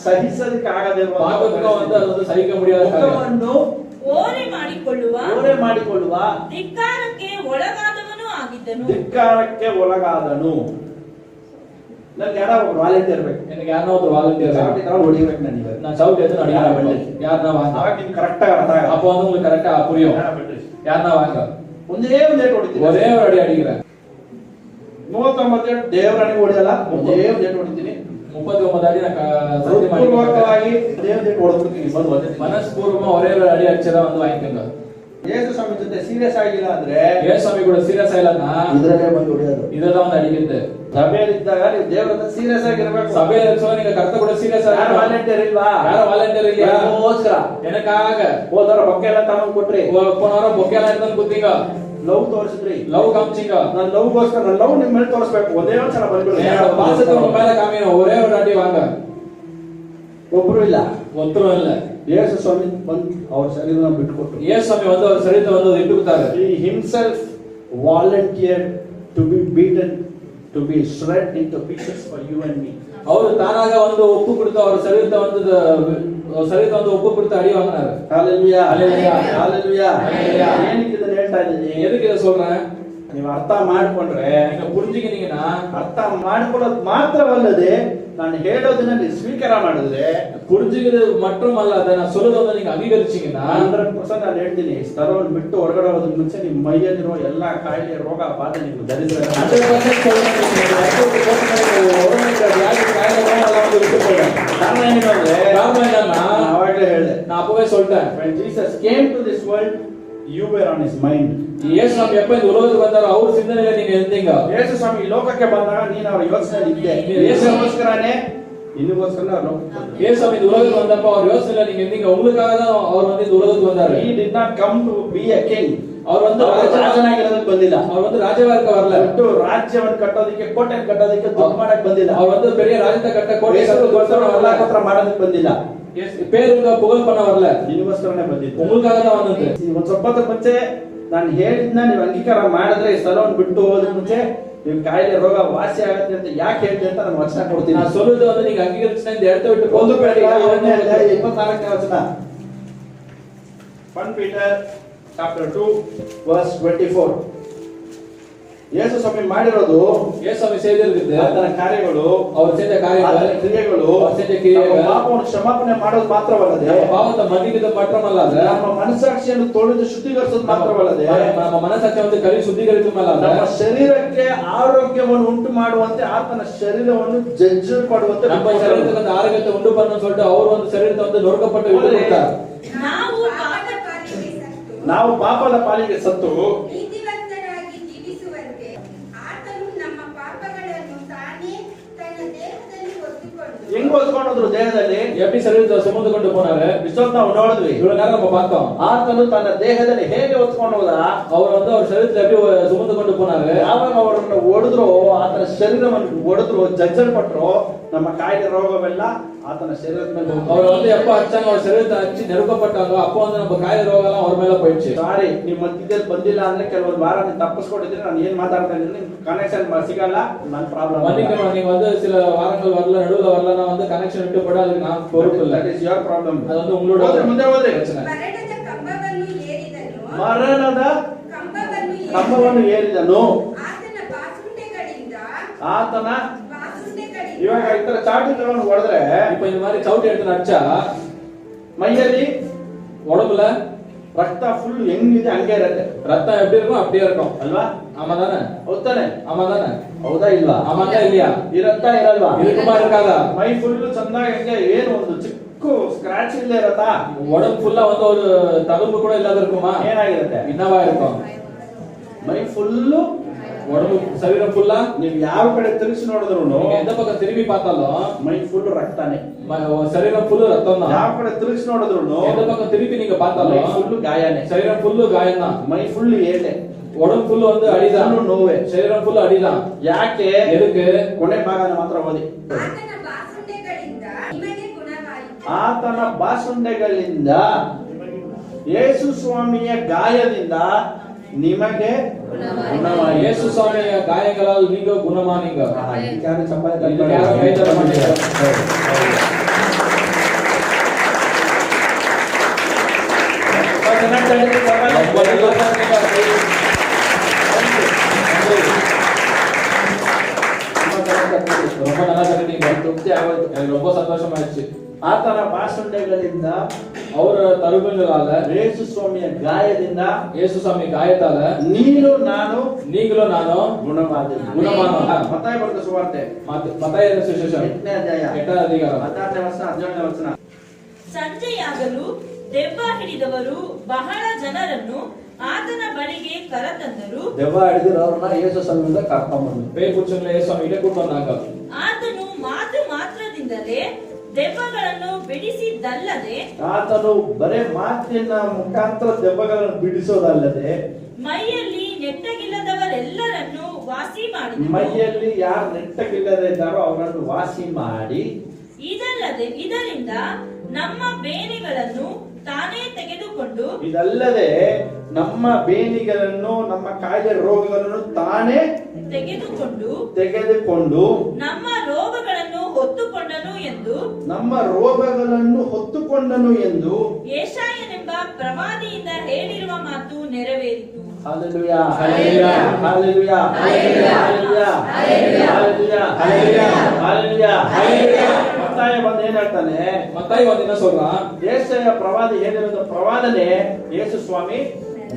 ಸಹಿಸಲಿಕ್ಕೆ ಆಗದೆ பார்க்கறதுக்கு வந்து அது வந்து ಸಹಿக்க முடியாத ಕಾರ್ಯ. ಮುಖವನ್ನು ಓರೆ ಮಾಡಿಕೊಳ್ಳುವ ಧಿಕ್ಕಾರಕ್ಕೆ ಒಳಗಾದವನು ಆಗಿದ್ದನು. ಧಿಕ್ಕಾರಕ್ಕೆ ಒಳಗಾದನು. ನನ್ಗೆ ಯಾರೋ ಒಬ್ರು ವಾಲಂಟಿಯರ್ ಬೇಕು. எனக்கு யாரோ ஒரு வாலண்டியர் ಹೊಡಿಬೇಕು ನನಗೆ. நான் சவுட் எடுத்து அடிக்கிறேன். யாரனா வாங்க. ಅವಾಗ ನಿಮ್ಗೆ ಕರೆಕ್ಟ್ ಆಗಿ ಅರ್ಥ ಆಗಲ್ಲ. அப்போ வந்து உங்களுக்கு கரெக்ட்டா புரியும். யாரனா வாங்க. ಒಂದೇ ಒಂದು ಏಟ್ ಹೊಡಿತೀನಿ. ஒரே ஒரு அடி அடிக்கிறேன். 39 ಏಟ್ ದೇವರನಿಗೆ ಹೊಡೆಯಲ್ಲ, ಒಂದೇ ಒಂದು ಏಟ್ ಹೊಡಿತೀನಿ. 39 ಅಡಿ ನಾನು ಪೂರ್ವಕವಾಗಿ ದೇವರಿಗೆ ಹೊಡೆದ್ಬಿಡ್ತೀನಿ. ಬಂದು ಒಂದೇ ಮನಸ್ಪೂರ್ವಕ ಒರೇ ஒரு ಅಡಿ ಅಕ್ಷರ வந்து வாங்கிக்கங்க. ಯೇಸು ಸ್ವಾಮಿ ಜೊತೆ ಸೀರಿಯಸ್ ಆಗಿಲ್ಲ ಅಂದ್ರೆ, ಯೇಸು ಸ್ವಾಮಿ ಕೂಡ ಸೀರಿಯಸ್ ಆಗಿಲ್ಲன்னா ಇದರಲ್ಲೇ ಬಂದು ಹೊಡೆಯೋದು. ಇದೆಲ್ಲ ಒಂದು ಅಡಿಗುತ್ತೆ. ಸಭೆಯಲ್ಲಿ ಇದ್ದಾಗ ನೀವು ದೇವರ ಹತ್ರ ಸೀರಿಯಸ್ ಆಗಿರಬೇಕು. ಸಭೆಯಲ್ಲಿ ಇರುವಾಗ ನೀವು ಕರ್ತ ಕೂಡ ಸೀರಿಯಸ್ ಆಗಿ. ಯಾರು ವಾಲಂಟಿಯರ್ ಇಲ್ವಾ? ಯಾರು ವಾಲಂಟಿಯರ್ ಇಲ್ಲ? ಅದಕ್ಕೋಸ್ಕರ எனக்காக ಹೋದವರ ಬೊಕ್ಕೆ ಎಲ್ಲ ತಗೊಂಡು ಕೊಟ್ರಿ, போனவರ ಬೊಕ್ಕೆ ಎಲ್ಲ ಇಟ್ಕೊಂಡು ಕೂತಿಂಗ, ಲವ್ ತೋರಿಸಿದ್ರಿ, ಲವ್ ಕಾಮಿಸಿಂಗ. ನನ್ನ ಲವ್ಗೋಸ್ಕರ ನನ್ನ ಲವ್ ನಿಮ್ಮ ಮೇಲೆ ತೋರಿಸ್ಬೇಕು. ಒಂದೇ ಒಂದ್ಸಲ ಬಂದ್ಬಿಡಿ. ಪಾಸಕ್ಕೆ ಉங்க ಮೇಲೆ ಕಾಮಿನ ಒರೇ ஒரு ಅಡಿ வாங்க. ಒಬ್ರು ಇಲ್ಲ, ಒತ್ತರು ಇಲ್ಲ. ಯೇಸು ಸ್ವಾಮಿ ಬಂದು ಅವ್ರ ಶರೀರನ ಬಿಟ್ಟುಕೊಟ್ರು. ಯೇಸು ಸ್ವಾಮಿ ಒಂದು ಅವರ ಶರೀರ ಒಂದು ಇಟ್ಟುತ್ತಾರೆ. He himself volunteered to be beaten, to be shred into pieces for you and me. ಅವರು ತಾನಾಗ ಒಂದು ಒಪ್ಪು ಕೊಡ್ತಾ ಅವರ ಶರೀರದ ಒಂದು ಒಪ್ಪು ಕೊಡ್ತಾ ಅಡಿ ವಾங்கினாரு. Hallelujah. Hallelujah. Hallelujah. Hallelujah. ಏನಕ್ಕೆ ಇದನ್ನ ಹೇಳ್ತಾ ಇದ್ದೀನಿ? ಎದಕ್ಕೆ ಇದ சொல்றேன்? ನೀವು ಅರ್ಥ ಮಾಡ್ಕೊಂಡ್ರೆ, ನೀನು ಪುರಿஞ்சிக்கிட்டீங்கன்னா, ಅರ್ಥ ಮಾಡ್ಕೊಳ್ಳೋದು ಮಾತ್ರವಲ್ಲದೆ ನಾನು ಹೇಳೋದನ್ನ ನೀವು ಸ್ವೀಕಾರ ಮಾಡಿದ್ರೆ, புரிஞ்சுக்கிறது மட்டும் அல்ல, நான் சொல்றத நீங்க அங்கீகரிச்சீங்கன்னா 100% ನಾನು ಹೇಳ್ತೀನಿ, ಸ್ಥಳವನ್ನು ಬಿಟ್ಟು ಹೊರಗಡೆ ಹೋಗೋದಕ್ಕೆ ಮುಂಚೆ ನಿಮ್ಮ ಮೈಯಲ್ಲಿರೋ ಎಲ್ಲಾ ಕಾಯಿಲೆ, ರೋಗ, ಬಾಧೆ ನೀವು ಧರಿಸಿದ್ರೆ 100% ಕಾರಣ ಏನಂದ್ರೆ, ಅವಾಗಲೇ ಹೇಳಿದೆ, நான் அப்பவே சொல்லிட்டேன். when Jesus came to this world, you were on his mind. ಯೇಸು ಸ್ವಾಮಿ எப்ப இந்த உலகத்துக்கு வந்தாரோ ಅವ್ರ சிந்தனையில நீங்க இருந்தீங்க. ಯೇಸು ಸ್ವಾಮಿ ಈ ಲೋಕಕ್ಕೆ ಬಂದಾಗ ನೀನು ಅವರ ಯೋಚನೆಯಲ್ಲಿ ಇದ್ದೆ. ಯೇಸುಗೋಸ್ಕರನೇ ನಿನಗೋಸ್ಕರ ಯೇಸು ಸ್ವಾಮಿ இந்த உலகத்துக்கு வந்தப்ப ಅವ್ರ ಯೋಚನೆயில நீங்க இருந்தீங்க. உங்களுக்காக தான் அவர் வந்து இந்த உலகத்துக்கு வந்தாரு. He did not come to be a king. அவர் வந்து ರಾಜನಾಗಿರೋದಕ್ಕೆ ಬಂದಿಲ್ಲ. அவர் வந்து ರಾಜವಾಗಕ್ಕೆ வரல. ಒಟ್ಟು ರಾಜ್ಯವನ್ನು ಕಟ್ಟೋದಕ್ಕೆ, ಕೋಟೆ ಕಟ್ಟೋದಕ್ಕೆ, ದುಡ್ಡು ಮಾಡಕ್ಕೆ ಬಂದಿಲ್ಲ. அவர் வந்து பெரிய ராஜ்யத்தை கட்ட கோட்டை ಕಟ್ಟೋದಕ್ಕೆ ಮಾಡೋದಕ್ಕೆ ಬಂದಿಲ್ಲ. பேருக்கு புகழ் பண்ண வரல. ನಿನಗೋಸ್ಕರನೇ ಬಂದಿದ್ದು. உங்களுக்காக தான் வந்தது. ಒಂದು ಸ್ವಲ್ಪ ಹೊತ್ತು ಮುಂಚೆ ನಾನು ಹೇಳಿದ್ನ ನೀವು ಅಂಗೀಕಾರ ಮಾಡಿದ್ರೆ, ಈ ಸ್ಥಳವನ್ನು ಬಿಟ್ಟು ಹೋಗೋದಕ್ಕೆ ಮುಂಚೆ ನೀವು ಕಾಯಿಲೆ, ರೋಗ ವಾಸಿ ಆಗುತ್ತೆ ಅಂತ ಯಾಕೆ ಹೇಳ್ತೀನಿ ಅಂತ ನಾನು ವಚನ ಕೊಡ್ತೀನಿ. ನಾನು சொல்றது வந்து நீங்க ಅಂಗೀಕರಿಸಿದ್ರೆ இந்த இடத்தை விட்டு போಗಬೇಡಿ. 24ನೇ ವಚನ, 1 Peter chapter 2 verse 24. ಯೇಸು ಸ್ವಾಮಿ ಮಾಡಿರೋದು, ಯೇಸು ಸ್ವಾಮಿ செய்திருக்கிறது, ಆತನ ಕಾರ್ಯಗಳು, அவர் செஞ்ச காரியங்கள், ಆತನ ಕ್ರಿಯೆಗಳು, அவர் செஞ்ச கிரியைகள், ಪಾಪವನ್ನು ಕ್ಷಮಾಪಣೆ ಮಾಡೋದು ಮಾತ್ರವಲ್ಲದೆ, ಪಾಪத்தை மன்னிக்கிறது மட்டுமல்லாத, ನಮ್ಮ ಮನಸ್ಸಾಕ್ಷಿಯನ್ನು ತೊಳೆದು ಶುದ್ಧೀಕರಿಸೋದು ಮಾತ್ರವಲ್ಲದೆ, ನಮ್ಮ ಮನಸ್ಸಾಕ್ಷಿ வந்து ಕಲಿ ಶುದ್ಧೀಕರಿಸುವುದಲ್ಲ, ನಮ್ಮ ಶರೀರಕ್ಕೆ ಆರೋಗ್ಯವನ್ನು ಉಂಟು ಮಾಡುವಂತೆ ಆತನ ಶರೀರವನ್ನು ಜಜ್ಜು ಮಾಡುವಂತೆ, ನಮ್ಮ ಶರೀರಕ್ಕೆ ಒಂದು ಆರೋಗ್ಯத்தை ಉಂಟು பண்ணனும் சொல்லிட்டு அவர் ಒಂದು ಶರೀರத்தை வந்து ನೊರಕಪಟ್ಟು ಇಟ್ಟಿರ್ತಾರೆ. ನಾವು ಪಾಪದ ಪಾಲಿಗೆ ಸತ್ತು ನೀತಿವಂತರಾಗಿ ಜೀವಿಸುವಂತೆ ಆತನು ನಮ್ಮ ಪಾಪಗಳನ್ನು ತಾನೇ ತನ್ನ ದೇಹದಲ್ಲಿ ಹೊತ್ತುಕೊಂಡು ಹೆಂಗ್ ಹೊತ್ಕೊಂಡು ಹೋದ್ರು ದೇಹದಲ್ಲಿ? எப்படி சரீரத்தை சுமந்து கொண்டு போனாரு? ಇಷ್ಟೊತ್ತು ನಾವು ನೋಡಿದ್ವಿ. இவ்வளவு நேரம் நம்ம பார்த்தோம். ಆತನು ತನ್ನ ದೇಹದಲ್ಲಿ ಹೇಗೆ ಹೊತ್ಕೊಂಡು ಹೋದ? அவர் வந்து அவர் சரீரத்தை எப்படி சுமந்து கொண்டு போனாரு? ಯಾವಾಗ ಅವರನ್ನು ಹೊಡೆದ್ರು, ಆತನ ಶರೀರವನ್ನು ಹೊಡೆದ್ರು, ಜಜ್ಜಲ್ಪಟ್ರು, ನಮ್ಮ ಕಾಯಿಲೆ ರೋಗವೆಲ್ಲ ಆತನ ಶರೀರದ ಮೇಲೆ அவர் வந்து எப்ப அடிச்சாங்க, அவர் சரீரத்தை அடிச்சு நெருக்கப்பட்டாங்க, அப்போ வந்து நம்ம காய ரோகம் எல்லாம் அவர் மேல போயிடுச்சு. ಸಾರಿ, ನಿಮ್ಮ ಮಧ್ಯದಲ್ಲಿ ಬಂದಿಲ್ಲ ಅಂದ್ರೆ ಕೆಲವೊಂದು ವಾರ ನೀವು ತಪ್ಪಿಸ್ಕೊಂಡಿದ್ರೆ ನಾನು ಏನ್ ಮಾತಾಡ್ತಾ ಇದ್ದೀನಿ ಕನೆಕ್ಷನ್ ಸಿಗಲ್ಲ, ನನ್ನ ಪ್ರಾಬ್ಲಮ್. மன்னிக்கணும், நீங்க வந்து சில வாரங்கள் வரல, நடுவுல வரலன்னா வந்து கனெக்ஷன் விட்டு போட அதுக்கு நான் பொறுப்பு இல்ல. That is your problem. அது வந்து உங்களோட ಮುಂದೆ ಹೋದ್ರೆ பிரச்சனை. ಮರಣದ ಕಂಬವನ್ನು ಏರಿದನು, ಮರಣದ ಕಂಬವನ್ನು ಕಂಬವನ್ನು ಏರಿದನು, ಆತನ ಬಾಸುಂಡೆಗಳಿಂದ ಇವಾಗ ಈ ತರ ಚಾಟಿ ತಗೊಂಡು ಹೊಡೆದ್ರೆ, இப்ப இந்த மாதிரி சவுட்டி எடுத்து அடிச்சா ಮೈಯಲ್ಲಿ உடம்புல ರಕ್ತ ಫುಲ್ ಹೆಂಗಿದೆ ಹಂಗೆ ಇರುತ್ತೆ. ரத்தம் எப்படி இருக்கும் அப்படியே இருக்கும் ಅಲ್ವಾ? ஆமா தானே? ಹೌದಾನೆ? ஆமா தானே? ಹೌದಾ ಇಲ್ವಾ? ஆமாதா இல்லையா? ಇರತ್ತಾ ಇರಲ್ವಾ? இருக்குமா இருக்காதா? ಮೈ ಫುಲ್ ಚಂದಾಗಿ ಹಂಗೆ ಏನು ಒಂದು ಚಿಕ್ಕ ಸ್ಕ್ರಾಚ್ ಇಲ್ಲೇ ಇರತ್ತಾ? உடம்பு ஃபுல்லா வந்து ஒரு தழும்பு கூட இல்லாத இருக்குமா? ಏನಾಗಿರುತ್ತೆ? என்னவா இருக்கும்? ಮೈ ಫುಲ್ಲು, உடம்பு சரீரம் ஃபுல்லா ನೀವು ಯಾವ ಕಡೆ ತಿರುಗಿಸಿ ನೋಡಿದ್ರು நீங்க எந்த பக்கம் திரும்பி பார்த்தாலும் ಮೈ ಫುಲ್ ರಕ್ತಾನೆ. சரீரம் ஃபுல்லு ரத்தம் தான். ಯಾವ ಕಡೆ ತಿರುಗಿಸಿ ನೋಡಿದ್ರು எந்த பக்கம் திருப்பி நீங்க ಮೈ பார்த்தாலும் ಫುಲ್ ಗಾಯನೇ. சரீரம் ஃபுல்லு காயம் தான். ಮೈ ಫುಲ್ ಏಟೆ, உடம்பு ஃபுல்லு வந்து அடிதான், ಫುಲ್ ನೋವೆ. சரீரம் ஃபுல்லு அடிதான். ಯಾಕೆ? எதுக்கு? ಕೊನೆ ಭಾಗನ ಮಾತ್ರ ಓದಿ. ಆತನ ಬಾಸುಂಡೆಗಳಿಂದ ನಿಮಗೆ ಗುಣವಾಯಿತು, ಆತನ ಬಾಸುಂಡೆಗಳಿಂದ, ಯೇಸು ಸ್ವಾಮಿಯ ಗಾಯದಿಂದ ನಿಮಗೆ ಗುಣವಾಯಿತು. இயேசு சுவாமிய காயங்களால் நீங்க குணமானீங்க. ಯಾರು ಚಪ್ಪಾಳೆ இதுக்கு யாரும் கை தட்ட மாட்டீங்க. ரொம்ப நல்லா இருக்கீங்க. ரொம்ப நல்லா கட்டிட்டீங்க. ತೃಪ್ತಿ ಆಗೋಯ್ತು. எனக்கு ரொம்ப சந்தோஷமாயிடுச்சு. ಆತನ ಬಾಸುಂಡೆಗಳಿಂದ, ಅವರ ತರುಬುಗಳಾல, ಯೇಸು ಸ್ವಾಮಿಯ ಗಾಯದಿಂದ, ಯೇಸು ಸ್ವಾಮಿ ಗಾಯತಾಲ ನೀನು ನಾನು நீங்களும் நானும் ಗುಣವಾದೆವು. ಗುಣಮಾನವ. ಮತ್ತಾಯ ಬರೆದ ಸುವಾರ್ತೆ ಮತ್ತಾಯನ ಸುವಿಶೇಷ 8ನೇ ಅಧ್ಯಾಯ 8ನೇ ಅಧಿಕಾರ 16ನೇ ವಚನ 17ನೇ ವಚನ. ಸಂಜೆಯಾಗಲು ದೆವ್ವ ಹಿಡಿದವರು ಬಹಳ ಜನರನ್ನು ಆತನ ಬಳಿಗೆ ಕರೆತಂದರು. ದೆವ್ವ ಹಿಡಿದಿರೋರನ್ನ ಯೇಸು ಸ್ವಾಮಿಯಿಂದ ಕರ್ಕೊಂಡ್ಬಂದ್ರು. பேய் புடிச்சவங்கள இயேசு ಸ್ವಾಮಿ ಇಲ್ಲೇ ಕೂತು வந்தாங்க. ಆತನು ಮಾತು ಮಾತ್ರದಿಂದಲೇ ದೆವ್ವಗಳನ್ನು ಬಿಡಿಸಿದ್ದಲ್ಲದೆ, ಆತನು ಬರೇ ಮಾತಿನ ಮುಖಾಂತರ ದೆವ್ವಗಳನ್ನು ಬಿಡಿಸೋದಲ್ಲದೆ, ಮೈಯಲ್ಲಿ ನೆಟ್ಟಗಿಲ್ಲದವರೆಲ್ಲರನ್ನು ವಾಸಿ ಮಾಡಿದನು. ಮೈಯಲ್ಲಿ ಯಾರು ನೆಟ್ಟಗಿಲ್ಲದೆ ಇದ್ದಾರೋ ಅವರನ್ನು ವಾಸಿ ಮಾಡಿ, ಇದರಿಂದ ನಮ್ಮ ಬೇನೆಗಳನ್ನು ತಾನೇ ತೆಗೆದುಕೊಂಡು, ಇದಲ್ಲದೆ ನಮ್ಮ ಬೇನಿಗಳನ್ನು, ನಮ್ಮ ಕಾಯಿಲೆ ರೋಗಗಳನ್ನು ತಾನೇ ತೆಗೆದುಕೊಂಡು ನಮ್ಮ ರೋಗಗಳನ್ನು ಹೊತ್ತುಕೊಂಡನು ಎಂದು, ನಮ್ಮ ರೋಗಗಳನ್ನು ಹೊತ್ತುಕೊಂಡನು ಎಂದು ಯೆಶಾಯನೆಂಬ ಪ್ರವಾದಿಯಿಂದ ಹೇಳಿರುವ ಮಾತು ನೆರವೇರಿತು. Hallelujah. Hallelujah. Hallelujah. Hallelujah. Hallelujah. Hallelujah. Hallelujah. Hallelujah. ಮತ್ತಾಯ ಬಂದು ಏನ್ ಹೇಳ್ತಾನೆ? மத்தாய் வந்து என்ன சொல்றான்? ಯೆಶಾಯ ಪ್ರವಾದಿ ಹೇಳಿರೋ ಪ್ರವಾದನೆ ಯೇಸು ಸ್ವಾಮಿ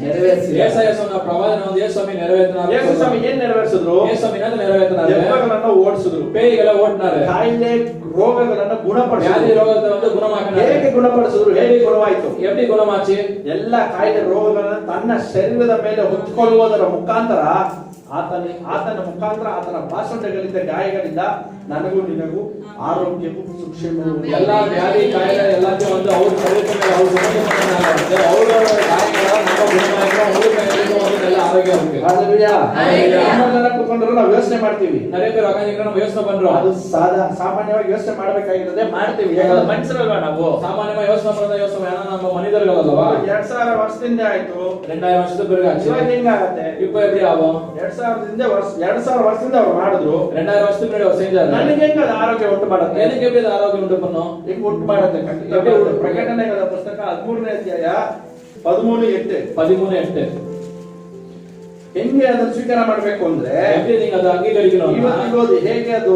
ನೆರವೇರಿಸಿದ. ஏசாயா சொன்ன பிரவாதனை வந்து இயேசு ಸ್ವಾಮಿ ನೆರವೇರಿಸಿனாரு. ಯೇಸು ಸ್ವಾಮಿ ಏನ್ ನೆರವೇರಿಸಿದ್ರು? இயேசு ಸ್ವಾಮಿ என்ன ನೆರವೇರಿಸಿனாரு? ದೆವ್ವಗಳನ್ನು ಓಡಿಸಿದ್ರು, பேய்களை ஓட்டினாரு, ಕಾಯಿಲೆ ರೋಗಗಳನ್ನು வியாதி ಗುಣಪಡಿಸಿದ್ರು. ರೋಗத்தை வந்து குணமாக்கினாரு. ಹೇಗೆ ಗುಣಪಡಿಸಿದ್ರು? ಹೇಗೆ ಗುಣವಾಯಿತು? எப்படி குணமாச்சு? ಎಲ್ಲ ಕಾಯಿಲೆ ರೋಗಗಳನ್ನು ತನ್ನ ಶರೀರದ ಮೇಲೆ ಹೊತ್ತುಕೊಳ್ಳುವುದರ ಮುಖಾಂತರ, ಆತನ ಮುಖಾಂತರ, ಆತನ ಬಾಸುಂಡೆಗಳಿಂದ, ಗಾಯಗಳಿಂದ ನನಗೂ ನಿನಗೂ ಆರೋಗ್ಯವು ಸುಕ್ಷೇಮವು. எல்லா வியாதி காயில எல்லாத்தையும் வந்து அவர் சரீரத்துல அவர் சுமந்து பண்ணாங்க. அவரோட காயங்கள நம்ம குணமாக்கிறோம். அவருக்கு எங்களுக்கும் வந்து நல்ல ஆரோக்கியம் இருக்கு. Hallelujah. Hallelujah. ನಮ್ಮನ್ನೆಲ್ಲ ಕೂತ್ಕೊಂಡ್ರೆ ನಾವು ಯೋಚನೆ ಮಾಡ್ತೀವಿ. நிறைய பேர் உட்கார்ந்து நம்ம யோசனை பண்றோம். ಅದು ಸಾಮಾನ್ಯವಾಗಿ ಯೋಚನೆ ಮಾಡಬೇಕಾಗಿರೋದೇ ಮಾಡ್ತೀವಿ. ಯಾಕಂದ್ರೆ ಮನುಷ್ಯರಲ್ವಾ ನಾವು? சாமானியமா யோசனை பண்றதா யோசனை வேணா, நம்ம மனிதர்கள் அல்லவா? 2000 ವರ್ಷದಿಂದ ಆಯ್ತು, 2000 வருஷத்துக்கு பிறகு ஆச்சு. ಇವಾಗ ಹೆಂಗಾಗತ್ತೆ? இப்போ எப்படி ஆகும்? 2000 ವರ್ಷದಿಂದ ಅವ್ರು ಮಾಡಿದ್ರು, 2000 வருஷத்துக்கு முன்னாடி அவர் செஞ்சாரு. ನನಗೆ ಹೆಂಗ ಅದು ಆರೋಗ್ಯ ಉಂಟು ಮಾಡುತ್ತೆ? எனக்கு எப்படி அது ஆரோக்கியம் உண்டு பண்ணும்? ಹೆಂಗ್ ಉಂಟು ಮಾಡುತ್ತೆ? ಪ್ರಕಟಣೆಗಳ ಪುಸ್ತಕ 13ನೇ ಅಧ್ಯಾಯ 13:8. 13:8. ಹೆಂಗೆ ಅದನ್ನು ಸ್ವೀಕಾರ ಮಾಡಬೇಕು ಅಂದ್ರೆ, எப்படி நீங்க அதை அங்கீகரிக்கணும்? ಇವತ್ತಿಗೋದು ಹೇಗೆ ಅದು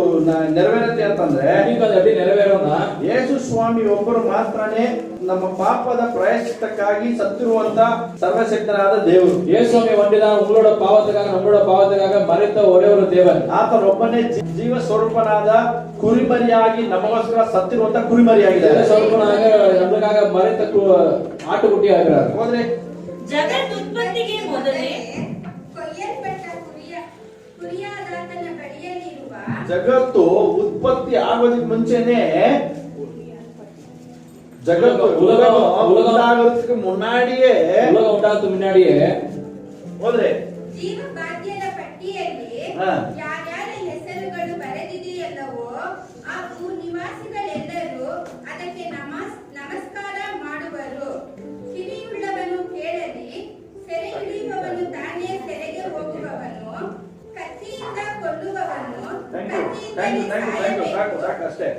ನೆರವೇರುತ್ತೆ ಅಂತಂದ್ರೆ, நீங்க அது எப்படி நிறைவேறும்னா, ಯೇಸು ಸ್ವಾಮಿ ಒಬ್ಬರು ಮಾತ್ರನೇ ನಮ್ಮ ಪಾಪದ ಪ್ರಾಯಶ್ಚಿತ್ತಕ್ಕಾಗಿ ಸತ್ತಿರುವಂತ ಸರ್ವಶಕ್ತನಾದ ದೇವರು. இயேசு சுவாமி ஒன்றுதான் உங்களோட பாவத்துக்காக, நம்மளோட பாவத்துக்காக மரித்த ஒரே ஒரு தேவன். ಆತನೊಬ್ಬನೇ ಜೀವ ಸ್ವರೂಪನಾದ ಕುರಿಮರಿಯಾಗಿ ನಮಗೋಸ್ಕರ ಸತ್ತಿರುವಂತ ಕುರಿಮರಿಯಾಗಿದ್ದಾರೆ. ಸ್ವರೂಪನಾಗ ನಮಗಾಗಿ ಮರಿತ ಆಟುಗುಟ್ಟಿ ಆಗಿದ್ದಾರೆ. ಹೋದ್ರೆ ಜಗತ್ ಉತ್ಪತ್ತಿಗೆ ಮೊದಲೇ ಕೊಯ್ಯಲ್ಪಟ್ಟ ಕುರಿಯಾದಾತನ ಬಳಿಯ ಪಟ್ಟಿಯಲ್ಲಿರುವ ಜಗತ್ತು ಉತ್ಪತ್ತಿ ಆಗೋದಕ್ಕೆ ಮುಂಚೆನೆ ಜಗತ್ತು ಉಲಗೋದಕ್ಕೆ ಮುನ್ನಾಡಿಯೇ உலகம் உண்டாகிறதுக்கு முன்னாடியே ಹೋದ್ರೆ ಜೀವಬಾಧ್ಯರ ಪಟ್ಟಿಯಲ್ಲಿ ಹಾ. ಯಾರ್ಯಾರ ಹೆಸರುಗಳು ಬರೆದಿದೆಯಲ್ಲವೋ ಆ ನಿವಾಸಿಗಳೆಲ್ಲರೂ ಅದಕ್ಕೆ ನಮಸ್ಕಾರ ಮಾಡುವರು. ಕಿವಿಯುಳ್ಳವನು ಕೇಳಲಿ. ಸೆರೆ ಹಿಡಿಯುವವನು ತಾನೇ ಸೆರೆಗೆ ಹೋಗುವವನು. ಕತ್ತಿಯಿಂದ ಕೊಲ್ಲುವವನು ಕತ್ತಿಯಿಂದಲೇ ಸಾಯಬೇಕು. ಸಾಕು ಅಷ್ಟೇ.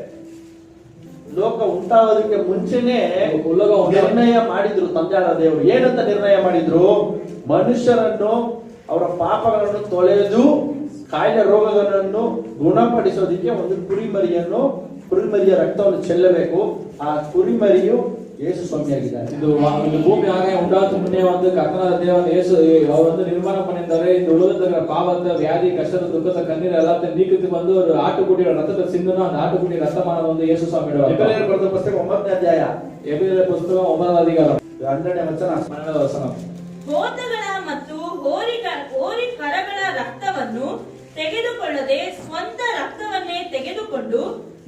ಲೋಕ ಉಂಟಾಗೋದಕ್ಕೆ ಮುಂಚೆನೆ ಉಲಗ ನಿರ್ಣಯ ಮಾಡಿದ್ರು ತಂದೆಯಾದ ದೇವರು. ಏನಂತ ನಿರ್ಣಯ ಮಾಡಿದ್ರು? ಮನುಷ್ಯರನ್ನು ಅವರ ಪಾಪಗಳನ್ನು ತೊಳೆದು ಕಾಯಿಲೆ ರೋಗಗಳನ್ನು ಗುಣಪಡಿಸೋದಕ್ಕೆ ಒಂದು ಕುರಿಮರಿಯ ರಕ್ತವನ್ನು ಚೆಲ್ಲಬೇಕು. ಆ ಕುರಿಮರಿಯು ಯೇಸು ಸ್ವಾಮಿಯಾಗಿದ್ದಾರೆ. இந்த பூமி ஆக உண்டாத்து முன்னே வந்து கர்த்தனாದ தேவன் இயேசு அவர் வந்து நிர்மாணம் பண்ணியிருந்தாரு. இந்த உலகத்துல இருக்கிற பாவத்தை, வியாதி, கஷ்டத்தை, துக்கத்தை, கண்ணீர் எல்லாத்தையும் நீக்கிறதுக்கு வந்து ஒரு ஆட்டுக்குட்டியோட ரத்தத்தை சிந்தணும். அந்த ஆட்டுக்குட்டி ரத்தமானது வந்து இயேசு ಸ್ವಾಮಿயோட ಎಬ್ರಿಯರ ಬರೆದ ಪುಸ್ತಕ 9ನೇ ಅಧ್ಯಾಯ எபிரேய புத்தகம் 9வது அதிகாரம் 12ನೇ ವಚನ 12வது வசனம். ಹೋತಗಳ ಮತ್ತು ಹೋರಿಕರಗಳ ರಕ್ತವನ್ನು ತೆಗೆದುಕೊಳ್ಳದೆ ಸ್ವಂತ ರಕ್ತವನ್ನೇ ತೆಗೆದುಕೊಂಡು